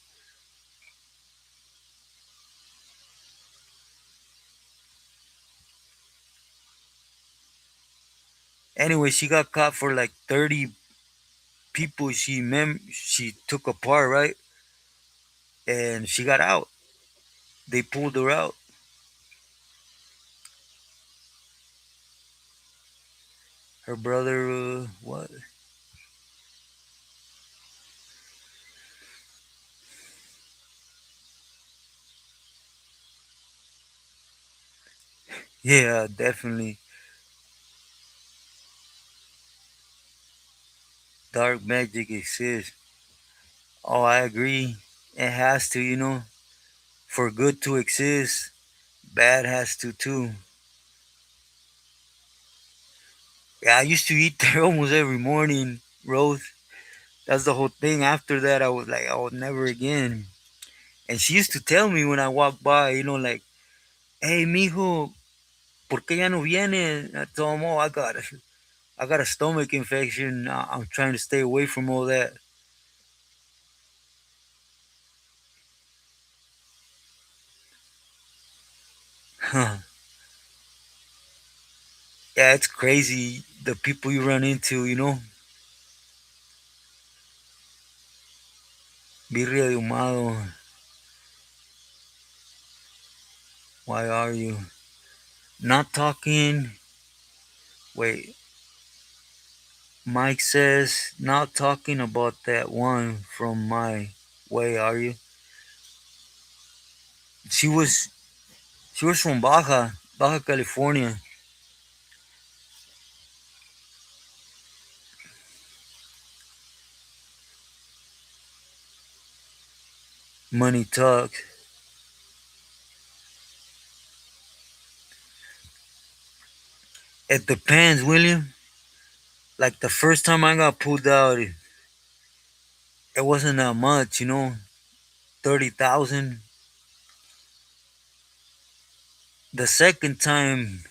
Anyway, she got caught for like 30 people she took apart, right? And she got out. They pulled her out. Her brother, what? Yeah, definitely. Dark magic exists. Oh, I agree. It has to, you know. For good to exist, bad has to too. Yeah, I used to eat there almost every morning, Rose. That's the whole thing. After that, I was like, oh, never again. And she used to tell me when I walked by, you know, like, hey, mijo, ¿por qué ya no viene? I told him, oh, I got a stomach infection. I'm trying to stay away from all that. Yeah, it's crazy the people you run into, Birria de Humado, why are you not talking? Wait, Mike says, not talking about that one from my way, are you? She was she was from Baja California. Money talks. It depends, William. Like the first time I got pulled out, it wasn't that much, 30,000. The second time,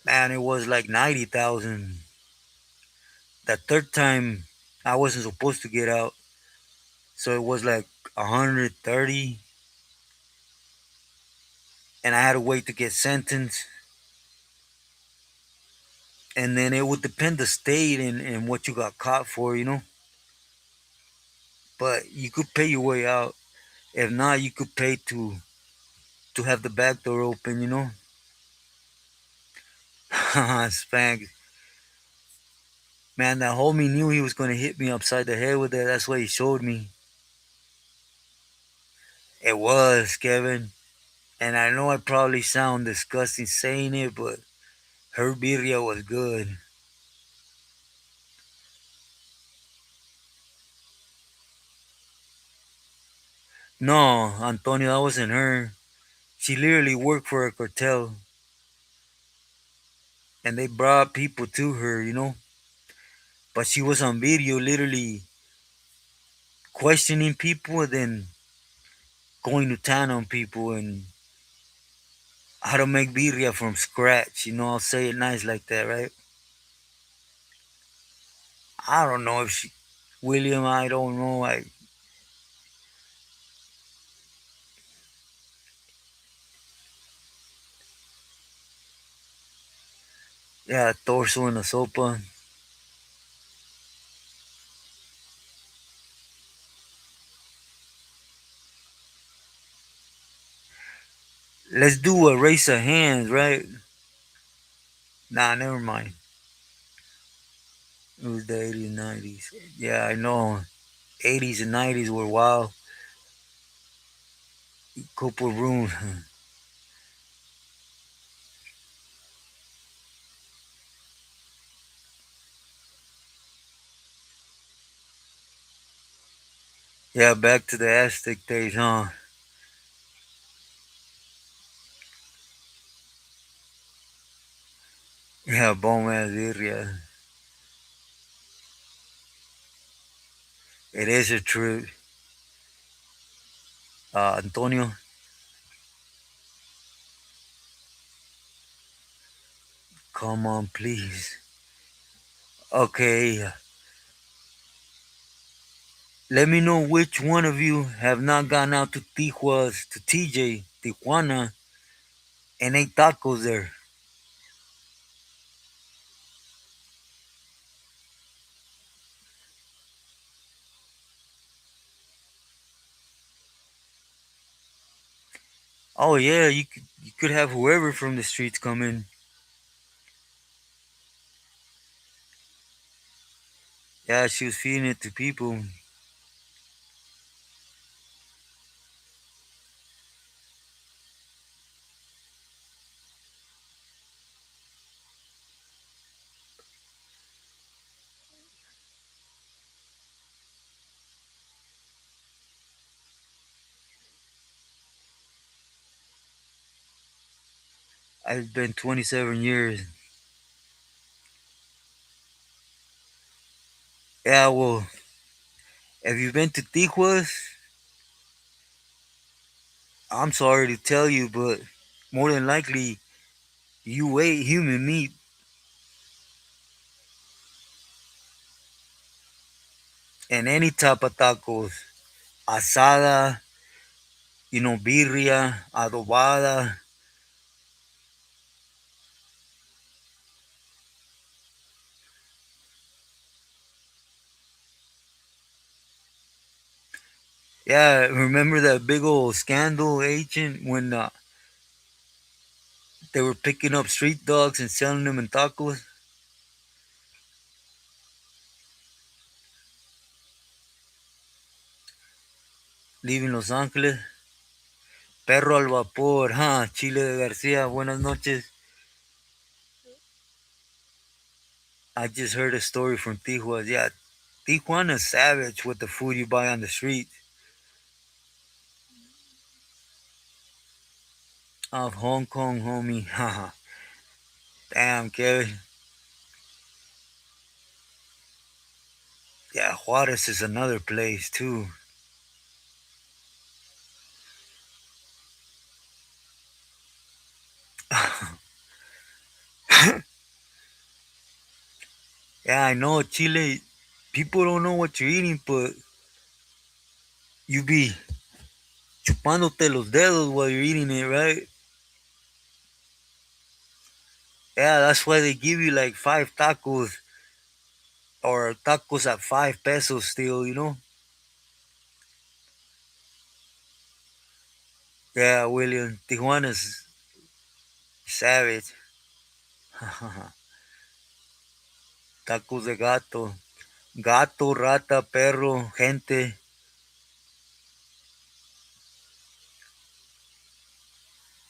man, it was like 90,000. The third time, I wasn't supposed to get out, so it was like 130, and I had to wait to get sentenced. And then it would depend the state and what you got caught for, But you could pay your way out. If not, you could pay to have the back door open. Spank. Man, that homie knew he was gonna hit me upside the head with that. That's what he showed me. It was, Kevin. And I know I probably sound disgusting saying it, but her birria was good. No, Antonio, that wasn't her. She literally worked for a cartel, and they brought people to her. But she was on video, literally questioning people and then going to town on people and how to make birria from scratch. I'll say it nice like that, right? I don't know if she, William, I don't know. Yeah, torso in the sopa. Let's do a race of hands, right? Nah, never mind. It was the 80s and 90s. Yeah, I know. 80s and 90s were wild. Couple rooms. Yeah, back to the Aztec days, huh? Yeah, bone ass birria. It is a trip. Antonio, come on, please. Okay, let me know which one of you have not gone out to Tijuas, to TJ, Tijuana, and ate tacos there. Oh yeah, you could have whoever from the streets come in. Yeah, she was feeding it to people. I've been 27 years. Yeah, well, have you been to Tijuas? I'm sorry to tell you, but more than likely you ate human meat and any type of tacos. Asada, birria, adobada, Yeah, remember that big old scandal, agent, when they were picking up street dogs and selling them in tacos? Leaving Los Angeles. Perro al vapor, huh? Chile de Garcia, buenas noches. I just heard a story from Tijuana. Yeah, Tijuana's savage with the food you buy on the street. Of Hong Kong, homie. Haha. Damn, Kevin. Yeah, Juarez is another place, too. Yeah, I know, Chile. People don't know what you're eating, but you be chupándote los dedos while you're eating it, right? Yeah, that's why they give you like five tacos or tacos at 5 pesos still, you know? Yeah, William. Tijuana's savage. Tacos de gato. Gato, rata, perro, gente.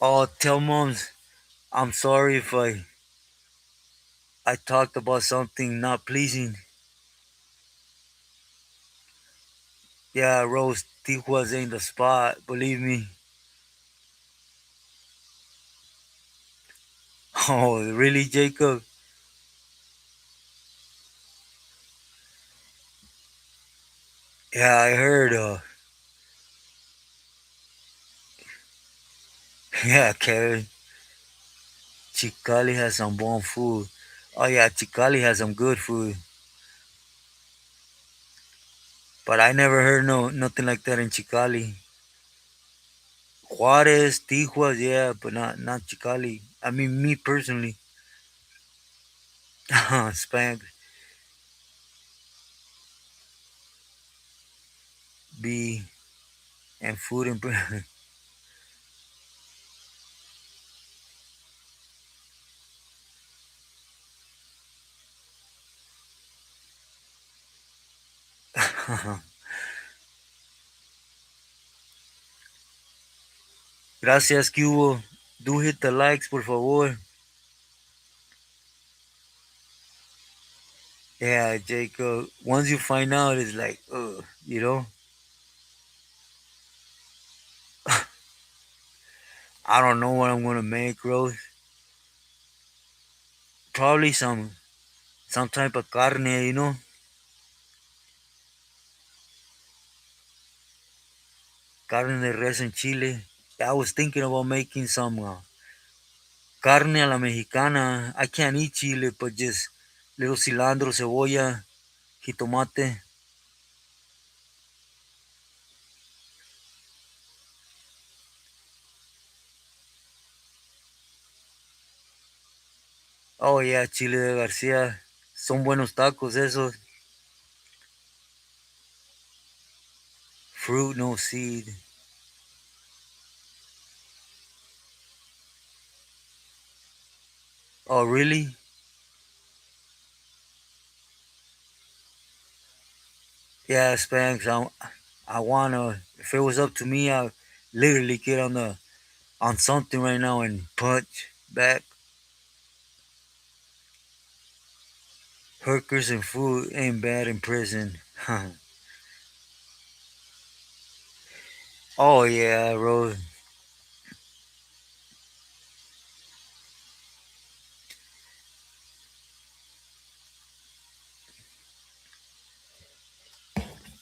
Oh, tell moms, I'm sorry if I talked about something not pleasing. Yeah, Rose, Tijuana's ain't the spot, believe me. Oh, really, Jacob? Yeah, I heard. Yeah, Kevin. Chicali has some bon food. Oh yeah, Chicali has some good food. But I never heard nothing like that in Chicali. Juarez, Tijuana, yeah, but not Chicali. I mean, me personally, Spank B and food and Gracias, Cubo. Do hit the likes, por favor. Yeah, Jacob. Once you find out, it's like, you know. I don't know what I'm gonna make, Rose. Probably some type of carne, you know, carne de res en chile. I was thinking about making some carne a la mexicana. I can't eat chile, but just little cilantro, cebolla, jitomate. Oh yeah, chile de Garcia. Son buenos tacos esos. Fruit, no seed. Oh really? Yeah, Spanx. I wanna. If it was up to me, I literally get on something right now and punch back. Hookers and food ain't bad in prison. Oh yeah, Rose.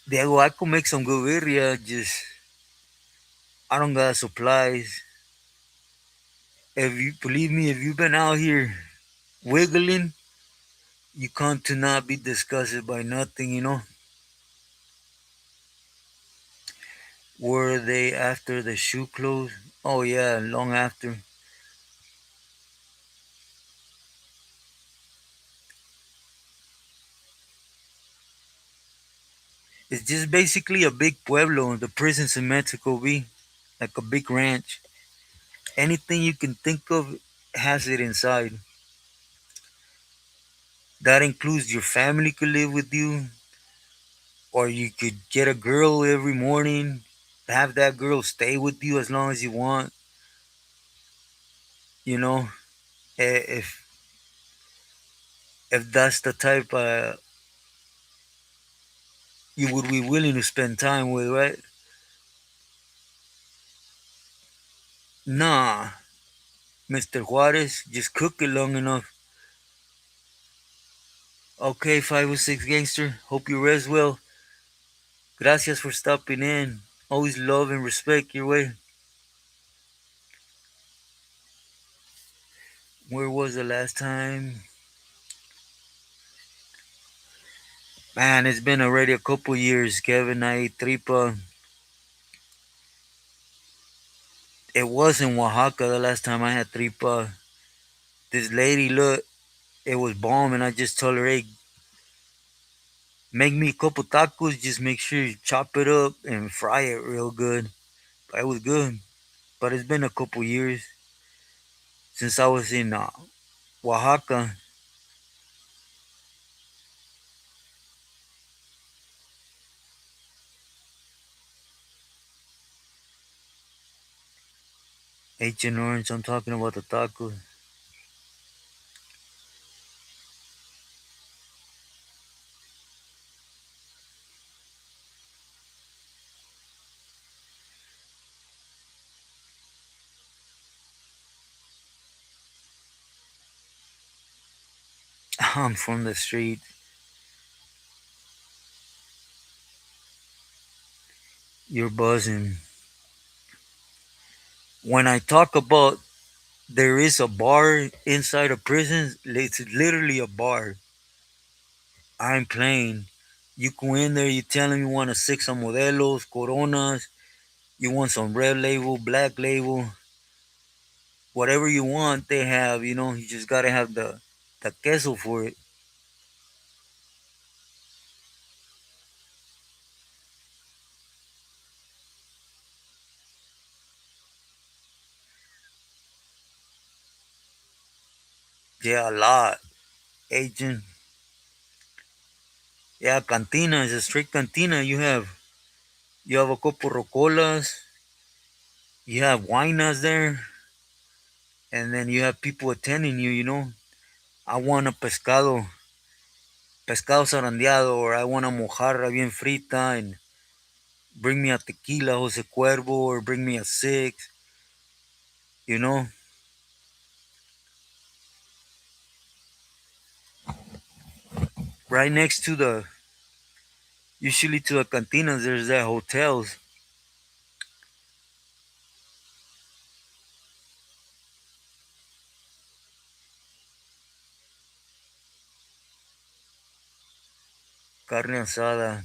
Diego, I could make some good birria. Just I don't got supplies. If you believe me, if you've been out here wiggling, you come to not be disgusted by nothing. You know. Were they after the shoe closed? Oh yeah, long after. It's just basically a big pueblo. The prisons in Mexico be like a big ranch. Anything you can think of has it inside. That includes your family could live with you, or you could get a girl every morning, have that girl stay with you as long as you want. You know, if that's the type you would be willing to spend time with, right? Nah, Mr. Juarez, just cook it long enough. Okay, 506 gangster. Hope you rest well. Gracias for stopping in. Always love and respect your way. Where was the last time? Man, it's been already a couple years, Kevin. I ate tripa. It was in Oaxaca the last time I had tripa. This lady, look, it was bomb, and I just told her, hey, make me a couple tacos. Just make sure you chop it up and fry it real good. But it was good. But it's been a couple years since I was in Oaxaca. Agent Orange, I'm talking about the tacos. I'm from the street. You're buzzing. When I talk about there is a bar inside a prison, it's literally a bar. I'm playing. You go in there, you tell them you want a six of modelos, coronas, you want some red label, black label, whatever you want, they have, you just gotta have the queso for it. Yeah, a lot. Agent. Yeah, cantina is a strict cantina. You have a couple rocolas, you have winas there, and then you have people attending you. I want a pescado zarandeado, or I want a mojarra bien frita, and bring me a tequila Jose Cuervo, or bring me a six, you know. Right next to usually to the cantinas, there's that hotels. Carne asada.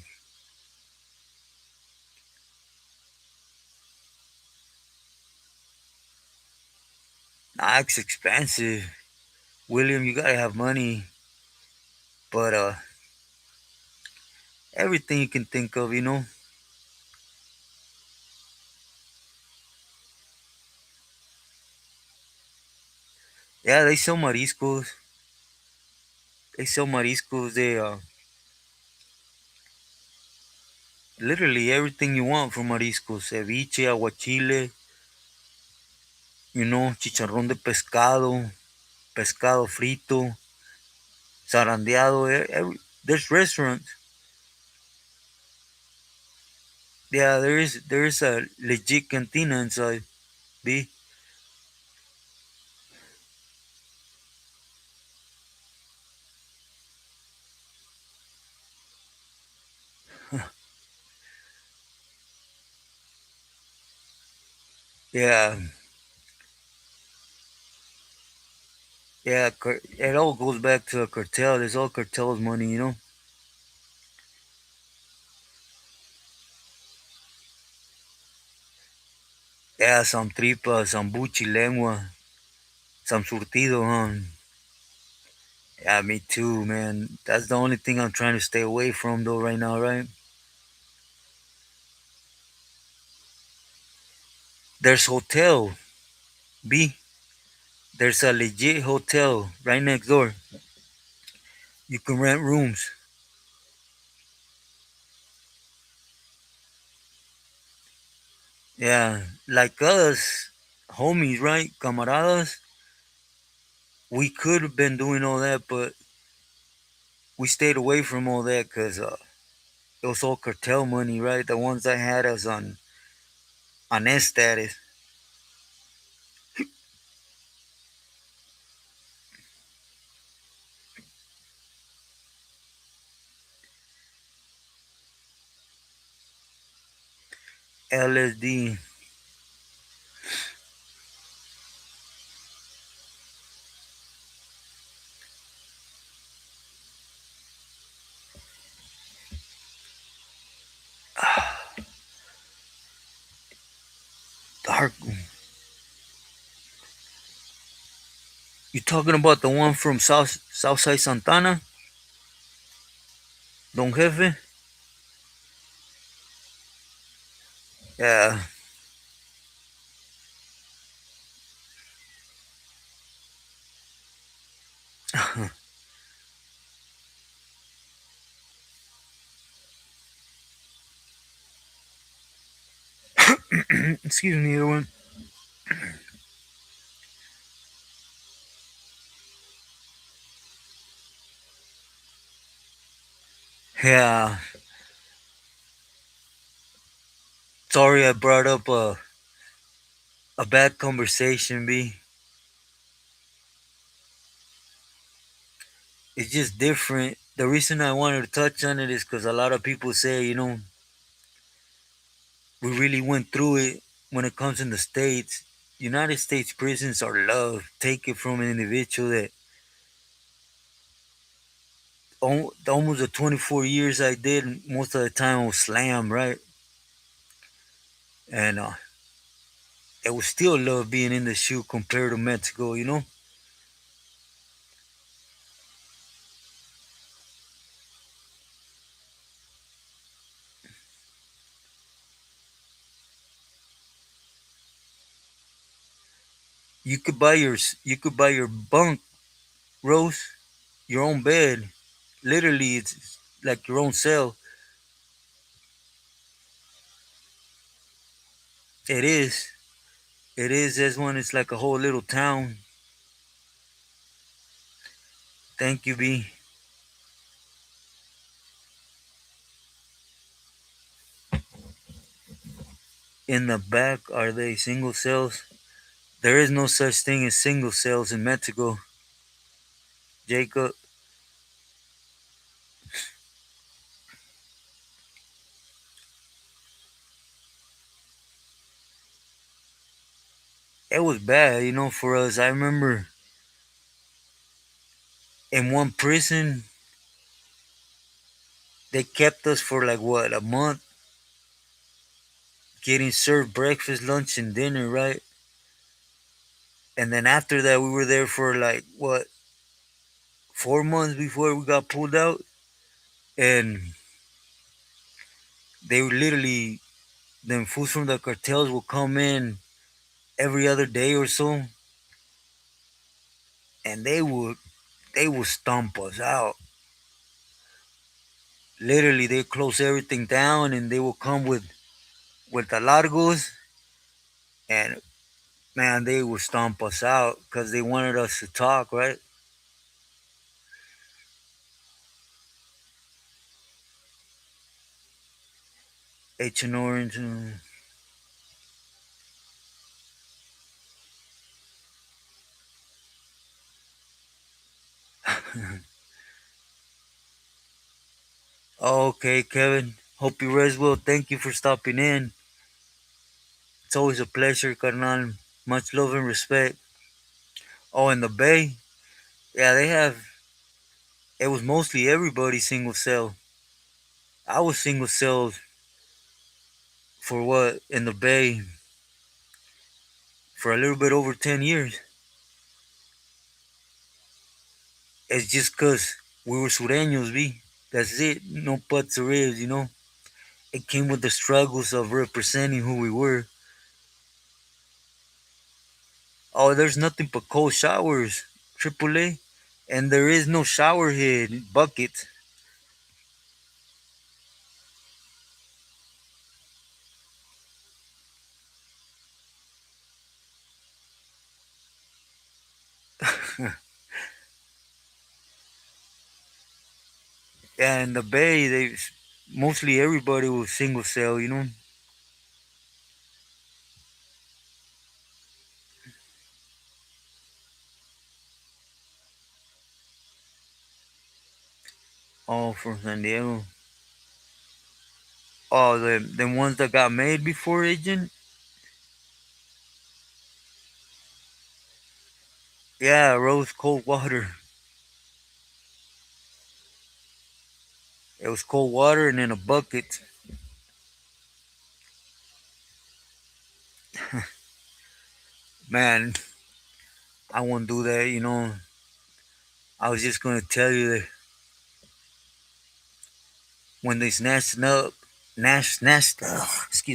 Nah, it's expensive. William, you gotta have money, but everything you can think of. Yeah, they sell mariscos. They sell mariscos. They literally everything you want from mariscos. Ceviche, aguachile, chicharrón de pescado, pescado frito, zarandeado. There's restaurants. Yeah, there is a legit cantina inside. B. Yeah, yeah. It all goes back to a cartel. It's all cartel's money. Yeah, some tripa, some buchi lengua, some surtido, huh? Yeah, me too, man. That's the only thing I'm trying to stay away from, though, right now, right? There's hotel, B. There's a legit hotel right next door. You can rent rooms. Yeah, like us, homies, right? Camaradas. We could have been doing all that, but we stayed away from all that because it was all cartel money, right? The ones that had us on S status. LSD. Dark. You talking about the one from Southside Santana? Don Jefe? Yeah. Excuse me, everyone. Yeah. Sorry I brought up a bad conversation, B. It's just different. The reason I wanted to touch on it is because a lot of people say, we really went through it when it comes in the States. United States prisons are love. Take it from an individual that almost the 24 years I did, most of the time I was slammed, right? And it was still love being in the shoe compared to Mexico. You could buy your bunk, Rose, your own bed. Literally, it's like your own cell. It is. It is. This one. It's like a whole little town. Thank you, B. In the back, are they single cells? There is no such thing as single cells in Mexico, Jacob. It was bad, for us. I remember in one prison, they kept us for like what, a month, getting served breakfast, lunch, and dinner, right? And then after that, we were there for like what, 4 months before we got pulled out. And they were literally, them fools from the cartels will come in every other day or so, and they would stomp us out. Literally, they close everything down, and they will come with the largos, and man, they would stomp us out because they wanted us to talk, right? H and Orange. Okay, Kevin. Hope you rest well. Thank you for stopping in. It's always a pleasure, carnal. Much love and respect. Oh, in the Bay, yeah, they have. It was mostly everybody single cell. I was single cell for what in the Bay for a little bit over 10 years. It's just cause we were sureños, B. That's it. No buts or ifs. It came with the struggles of representing who we were. Oh, there's nothing but cold showers, AAA, and there is no shower head bucket. And the Bay, they mostly everybody was single cell, you know. All from San Diego. Oh, the ones that got made before Agent. Yeah, rose cold water. It was cold water and in a bucket. Man, I won't do that. You know, I was just gonna tell you that when they excuse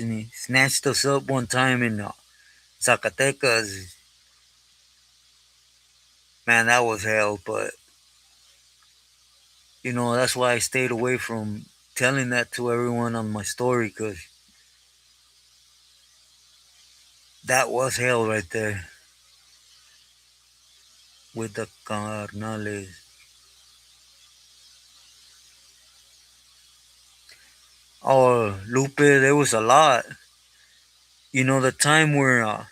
me, snatched us up one time in Zacatecas. Man, that was hell. But you know, that's why I stayed away from telling that to everyone on my story, cause that was hell right there with the carnales. Oh, Lupe, there was a lot. You know, the time where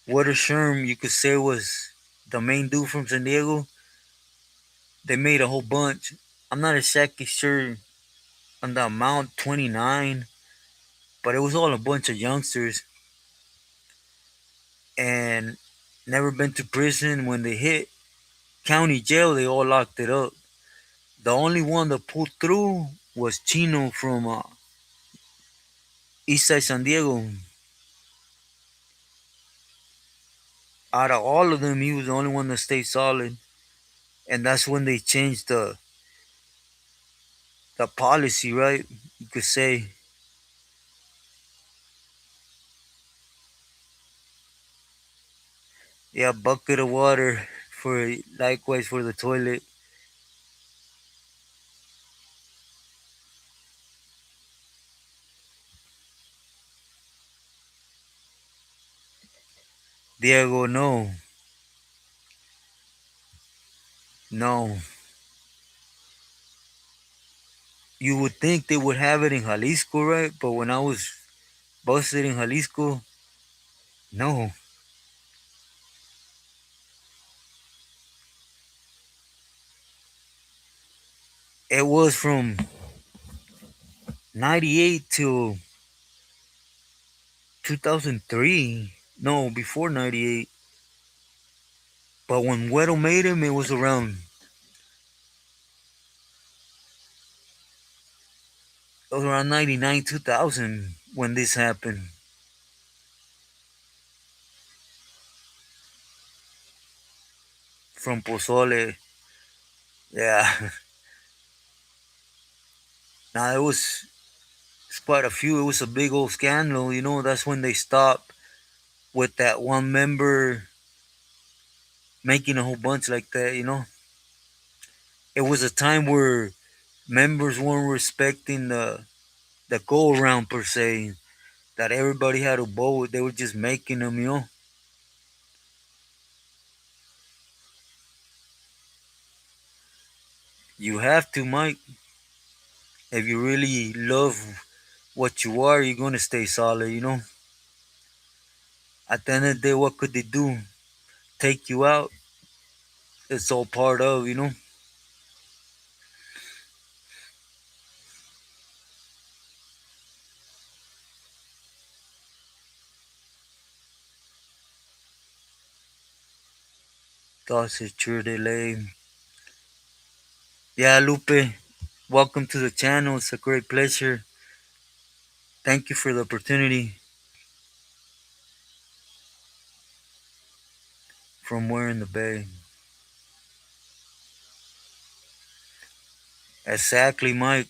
Water Sherm, you could say, was the main dude from San Diego. They made a whole bunch. I'm not exactly sure on the amount, 29, but it was all a bunch of youngsters and never been to prison. When they hit county jail, they all locked it up. The only one that pulled through was Chino from Eastside San Diego. Out of all of them, he was the only one that stayed solid. And that's when they changed the policy, right? You could say, yeah, bucket of water for likewise for the toilet. Diego, no, no. You would think they would have it in Jalisco, right? But when I was busted in Jalisco, no. It was from 98 till 2003. No, before 98. But when Weddle made him, it was around 99, 2000 when this happened. From Pozole. Yeah. Now it's quite a few. It was a big old scandal, you know. That's when they stopped with that one member making a whole bunch like that, you know. It was a time where members weren't respecting the go around per se. That everybody had a vote. They were just making them, you know. You have to, Mike. If you really love what you are, you're gonna stay solid, you know. At the end of the day, what could they do? Take you out? It's all part of, you know. That's it, true delay. Yeah, Lupe. Welcome to the channel. It's a great pleasure. Thank you for the opportunity from where in the Bay. Exactly, Mike.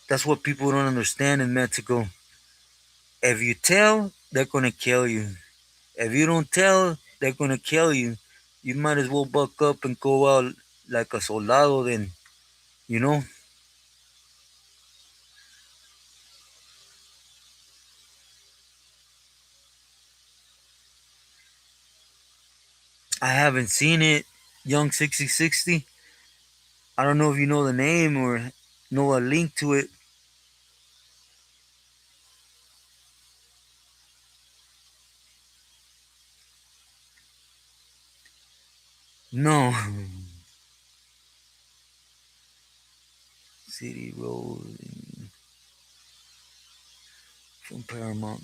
That's what people don't understand in Mexico. If you tell, they're gonna kill you. If you don't tell, they're gonna kill you. You might as well buck up and go out like a soldado. Then you know. I haven't seen it. Young 6060. I don't know if you know the name or know a link to it. No. City Road from Paramount.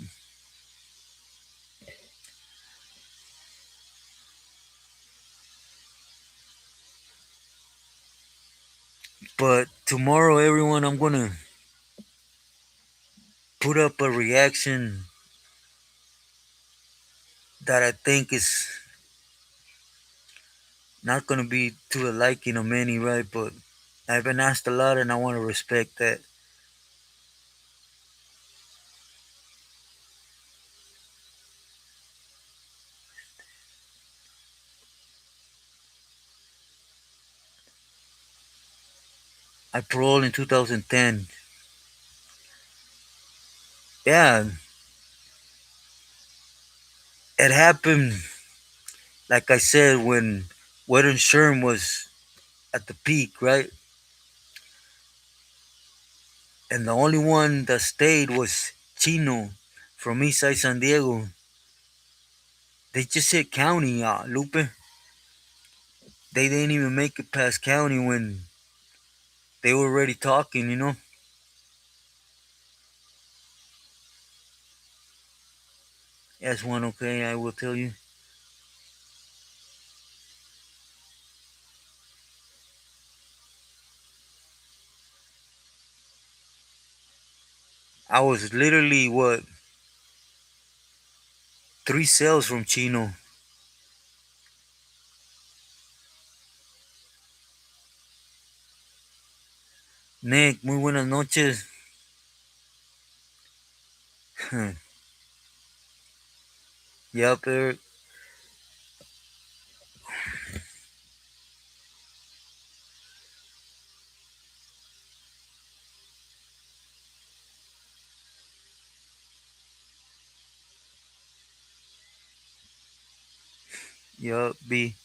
But tomorrow, everyone, I'm gonna put up a reaction that I think is not gonna be to the liking of many, right? But I've been asked a lot, and I want to respect that. I paroled in 2010. Yeah, it happened. Like I said, when Western Sherm was at the peak, right? And the only one that stayed was Chino from Eastside San Diego. They just hit county, Lupe. They didn't even make it past county when they were already talking, you know? That's one, okay, I will tell you. I was literally, what, 3 cells from Chino. Nick, muy buenas noches. Yup, Eric. Yup, B.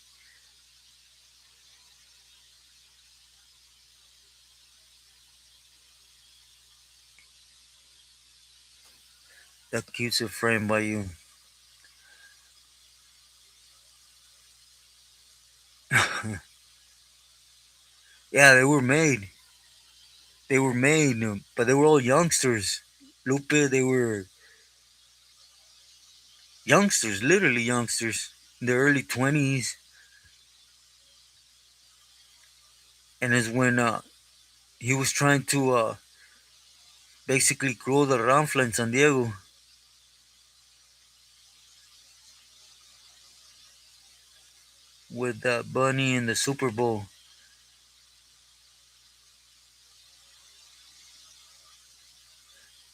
That keeps it framed by you. Yeah, they were made. They were made, but they were all youngsters. Lupe, they were youngsters, literally youngsters, in their early 20s. And is when he was trying to basically grow the Ranfla in San Diego with Bunny in the Super Bowl.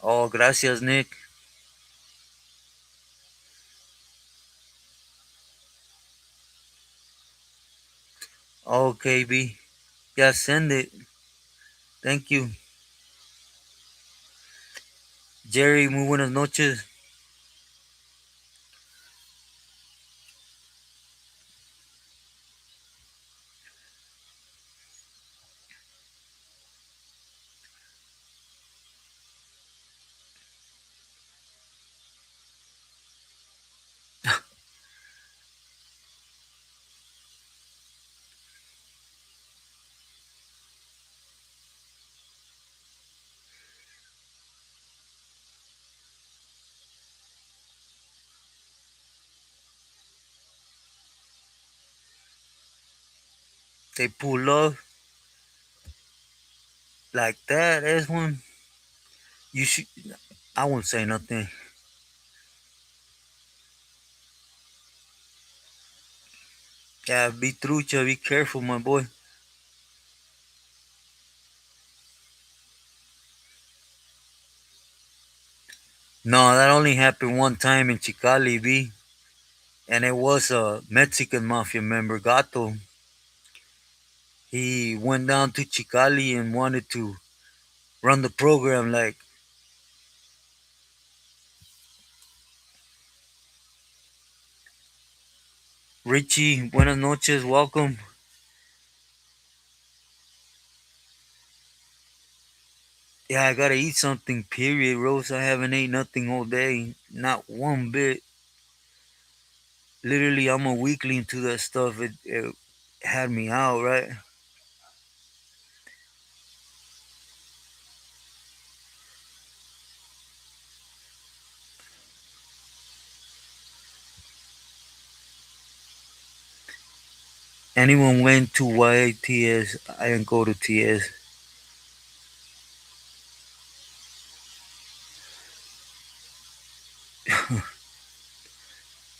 Oh, gracias, Nick. Okay, B. Yeah, send it. Thank you. Jerry, muy buenas noches. They pull up like that. That's one. You should. I won't say nothing. Yeah, be trucha. Be careful, my boy. No, that only happened one time in Chicali, B. and it was a Mexican mafia member, Gato. He went down to Chicali and wanted to run the program like Richie. Buenas noches, welcome. Yeah, I gotta eat something, period, Rose. I haven't ate nothing all day. Not one bit. Literally, I'm a weekly into that stuff. It had me out, right? Anyone went to YTS? I didn't go to TS.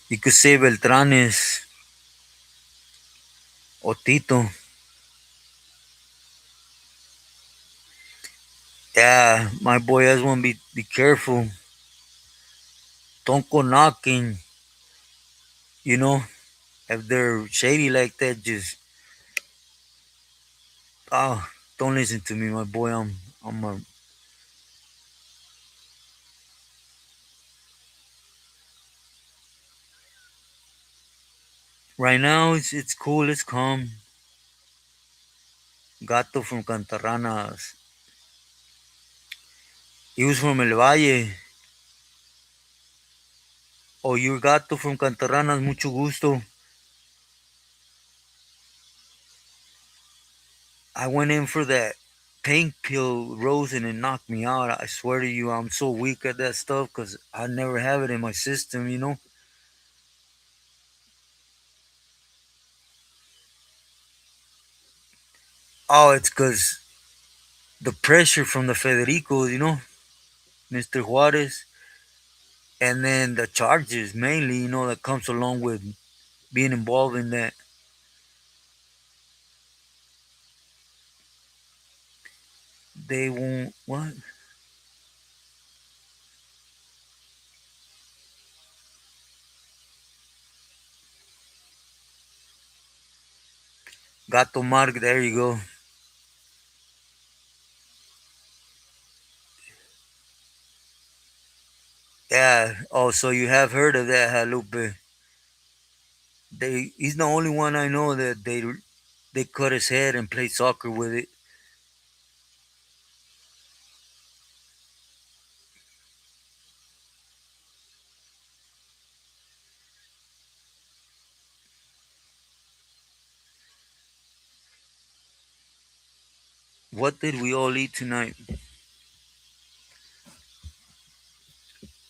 You could say Beltranes or Tito. Yeah, my boy has one. Be careful. Don't go knocking. You know, if they're shady like that, just don't listen to me, my boy. I'm a, right now. It's cool. It's calm. Gato from Cantaranas. He was from El Valle. Oh, you're Gato from Cantaranas. Mucho gusto. I went in for that pink pill, Rose, and it knocked me out. I swear to you, I'm so weak at that stuff because I never have it in my system, you know? Oh, it's because the pressure from the Federicos, you know, Mr. Juarez, and then the charges mainly, you know, that comes along with being involved in that. They won't, what? Gato Mark, there you go. Yeah. Oh, so you have heard of that, Halupe? He's the only one I know that they cut his head and played soccer with it. What did we all eat tonight?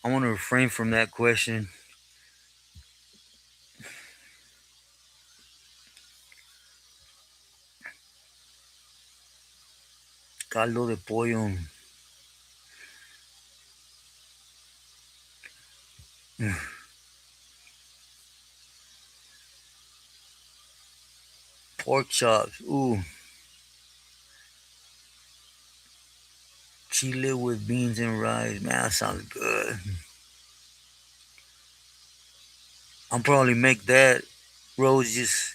I want to refrain from that question. Caldo de pollo, pork chops, ooh, chile with beans and rice. Man, that sounds good. I'll probably make that. Rose, just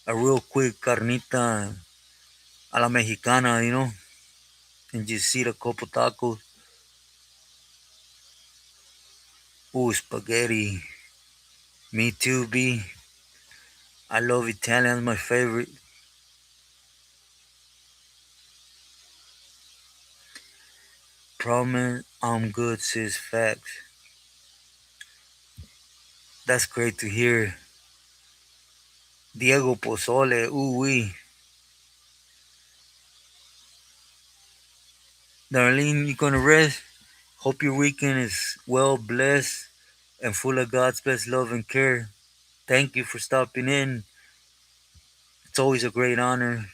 a real quick carnita a la mexicana, you know, and just eat a couple tacos. Ooh, spaghetti. Me too, B. I love Italian, my favorite. Promise I'm good, sis. Facts. That's great to hear. Diego Pozole, ooh wee. Darlene, you gonna rest? Hope your weekend is well blessed and full of God's best love and care. Thank you for stopping in. It's always a great honor.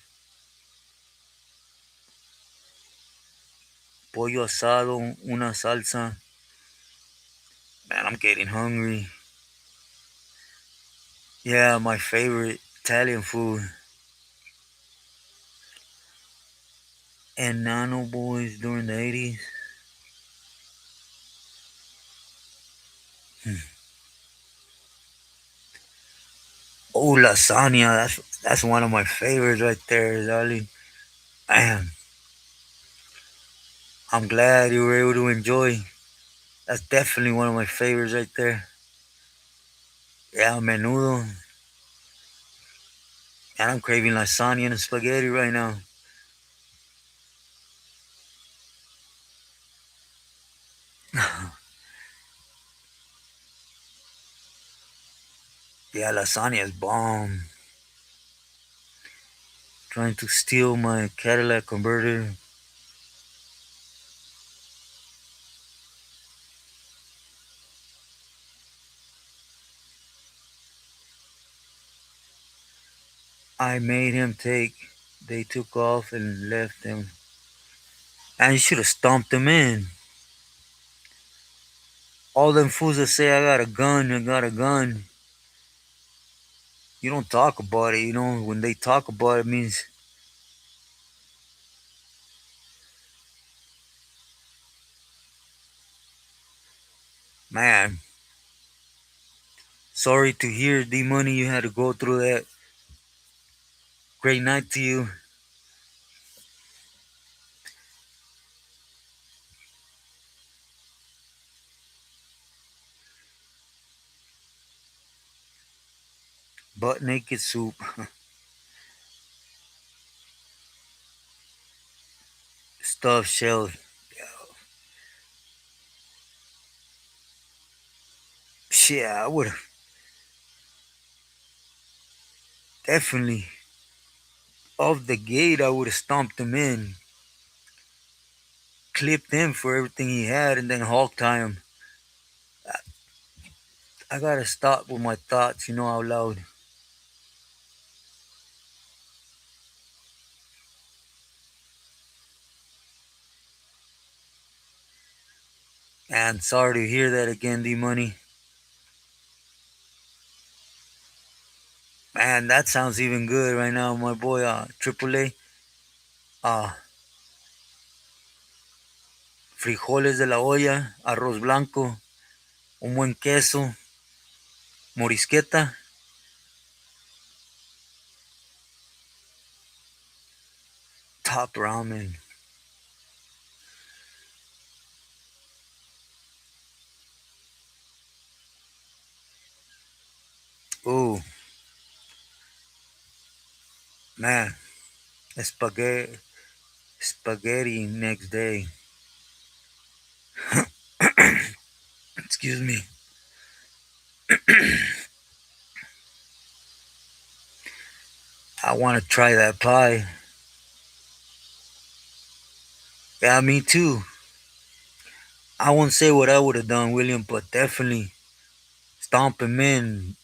Pollo asado, una salsa. Man, I'm getting hungry. Yeah, my favorite Italian food. And Nano Boys during the 80s. Oh, lasagna. That's one of my favorites right there, darling. Man, I'm glad you were able to enjoy. That's definitely one of my favorites right there. Yeah, menudo. And I'm craving lasagna and spaghetti right now. Yeah, lasagna is bomb. Trying to steal my Cadillac converter. I made him take. They took off and left him. And you should have stomped him in. All them fools that say I got a gun, I got a gun. You don't talk about it, you know. When they talk about it, means, man, sorry to hear the money you had to go through that. Great night to you. Butt naked soup. Stuffed shells. Shit, I would have definitely off the gate. I would have stomped him in, clipped him for everything he had, and then hog tie him. I gotta stop with my thoughts, out loud. And sorry to hear that again, D Money. Man, that sounds even good right now, my boy. Triple A. Uh, frijoles de la olla, arroz blanco, un buen queso, morisqueta, top ramen. Oh, man, spaghetti, spaghetti next day. Excuse me. I want to try that pie. Yeah, me too. I won't say what I would have done, William, but definitely stomp him in.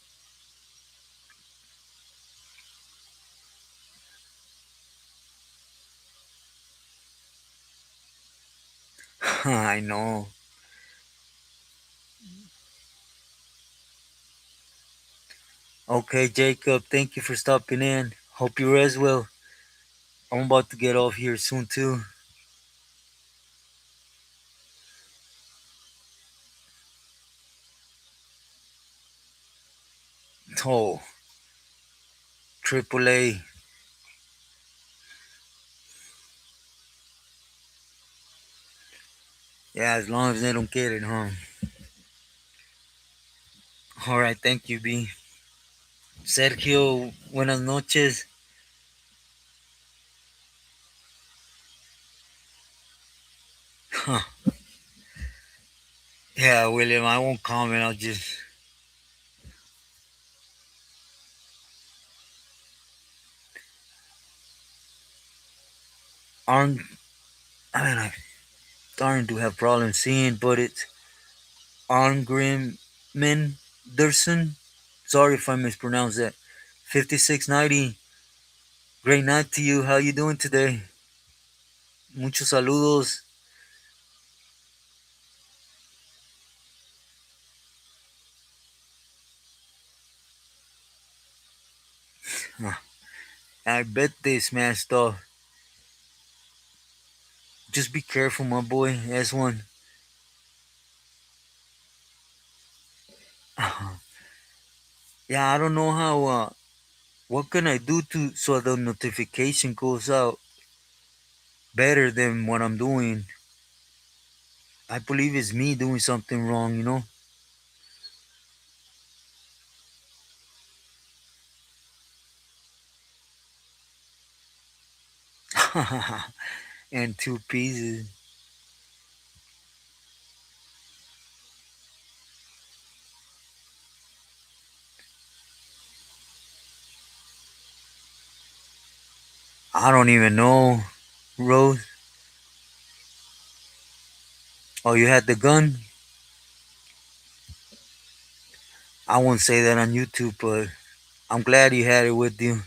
I know. Okay, Jacob, thank you for stopping in. Hope you rest well. I'm about to get off here soon, too. Oh, Triple A. Yeah, as long as they don't get it, huh? All right, thank you, B. Sergio, buenas noches. Huh. Yeah, William, I won't comment. I'll just. Arn, I mean, I starting to have problems seeing, but it's Arngrim Menderson. Sorry if I mispronounced that. 5690. Great night to you. How you doing today? Muchos saludos. Huh. I bet they smashed off. Just be careful, my boy. S1. Yeah, I don't know how What can I do to so the notification goes out better than what I'm doing? I believe it's me doing something wrong, you know? And two pieces. I don't even know. Rose. Oh, you had the gun? I won't say that on YouTube, but I'm glad you had it with you.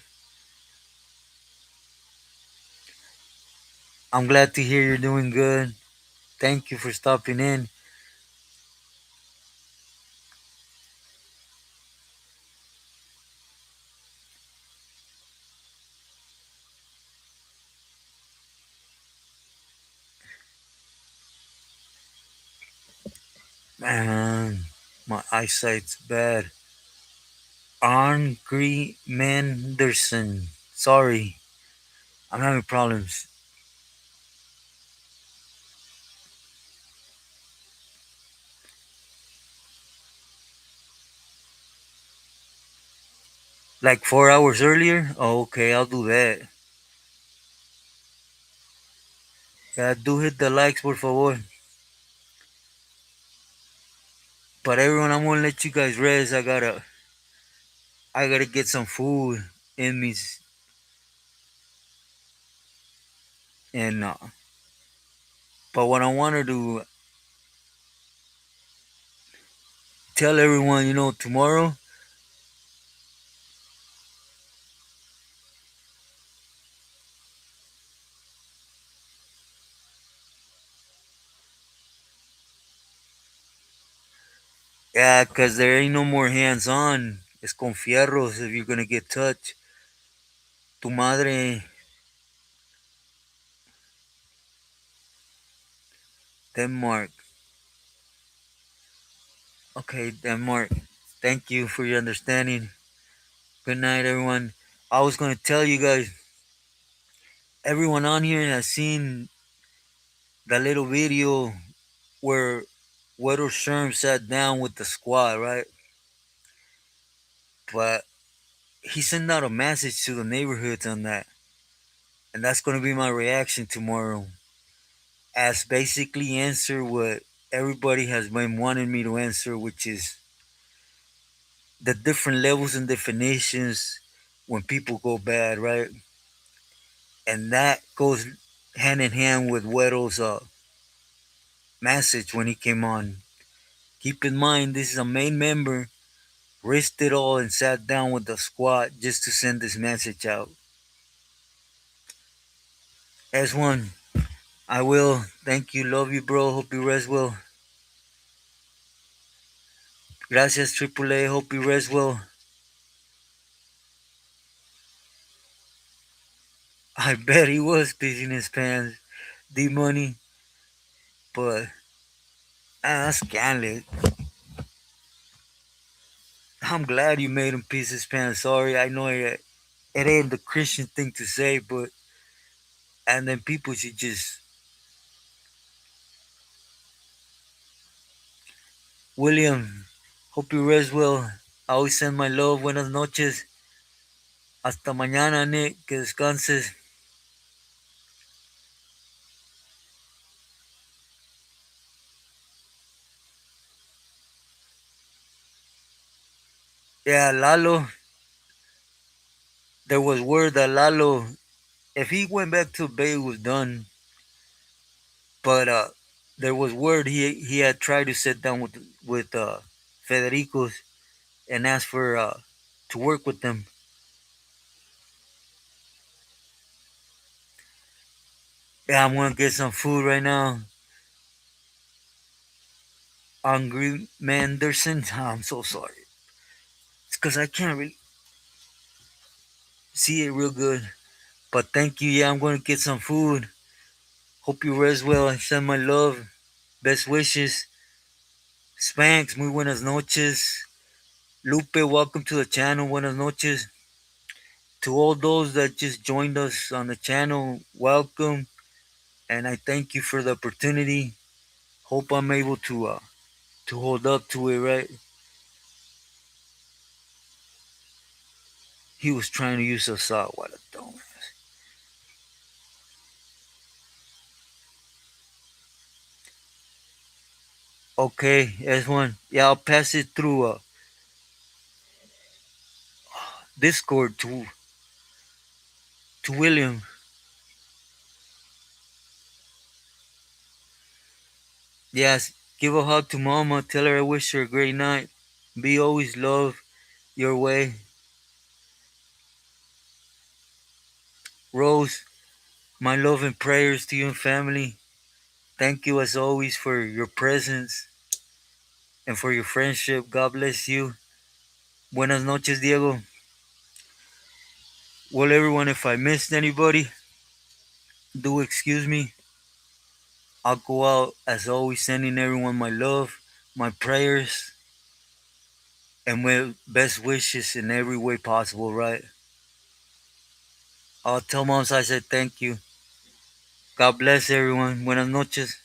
I'm glad to hear you're doing good. Thank you for stopping in. Man, my eyesight's bad. Angry Manderson. Sorry, I'm having problems. Like 4 hours earlier? Oh, okay, I'll do that. Yeah, do hit the likes, por favor. But everyone, I'm gonna let you guys rest. I gotta get some food in me, and but what I want to do, tell everyone, tomorrow. Yeah, cause there ain't no more hands on. It's con fierros if you're gonna get touched. Tu madre, Denmark. Okay, Denmark. Thank you for your understanding. Good night, everyone. I was gonna tell you guys, everyone on here has seen that little video where Weddle Sherm sat down with the squad, right? But he sent out a message to the neighborhoods on that. And that's gonna be my reaction tomorrow. As basically answer what everybody has been wanting me to answer, which is the different levels and definitions when people go bad, right? And that goes hand in hand with Weddle's message when he came on. Keep in mind, this is a main member, risked it all and sat down with the squad just to send this message out. S1, I will. Thank you. Love you, bro. Hope you rest well. Gracias, Triple A. Hope you rest well. I bet he was pissing his pants. D Money, but that's scandalous. I'm glad you made him piss his pants. Sorry, I know it ain't the Christian thing to say, but and then people should just William. Hope you rest well. I always send my love. Buenas noches. Hasta mañana, Nick. Que descanses. Yeah, Lalo. There was word that Lalo, if he went back to the Bay, it was done. But there was word he had tried to sit down with Federico's and ask for to work with them. Yeah, I'm gonna get some food right now. Hungry Manderson. I'm so sorry. It's because I can't really see it real good. But thank you. Yeah, I'm gonna get some food. Hope you rest well. I send my love. Best wishes. Spanks, muy buenas noches. Lupe, welcome to the channel. Buenas noches. To all those that just joined us on the channel, welcome, and I thank you for the opportunity. Hope I'm able to hold up to it, right? He was trying to use us out. What a dumbass. Okay, S1. Yeah, I'll pass it through Discord to William. Yes, give a hug to Mama. Tell her I wish her a great night. Be always love your way. Rose, my love and prayers to you and family. Thank you as always for your presence and for your friendship. God bless you. Buenas noches, Diego. Well, everyone, if I missed anybody, do excuse me. I'll go out as always, sending everyone my love, my prayers, and my best wishes in every way possible, right? I'll tell moms I said thank you. God bless everyone. Buenas noches.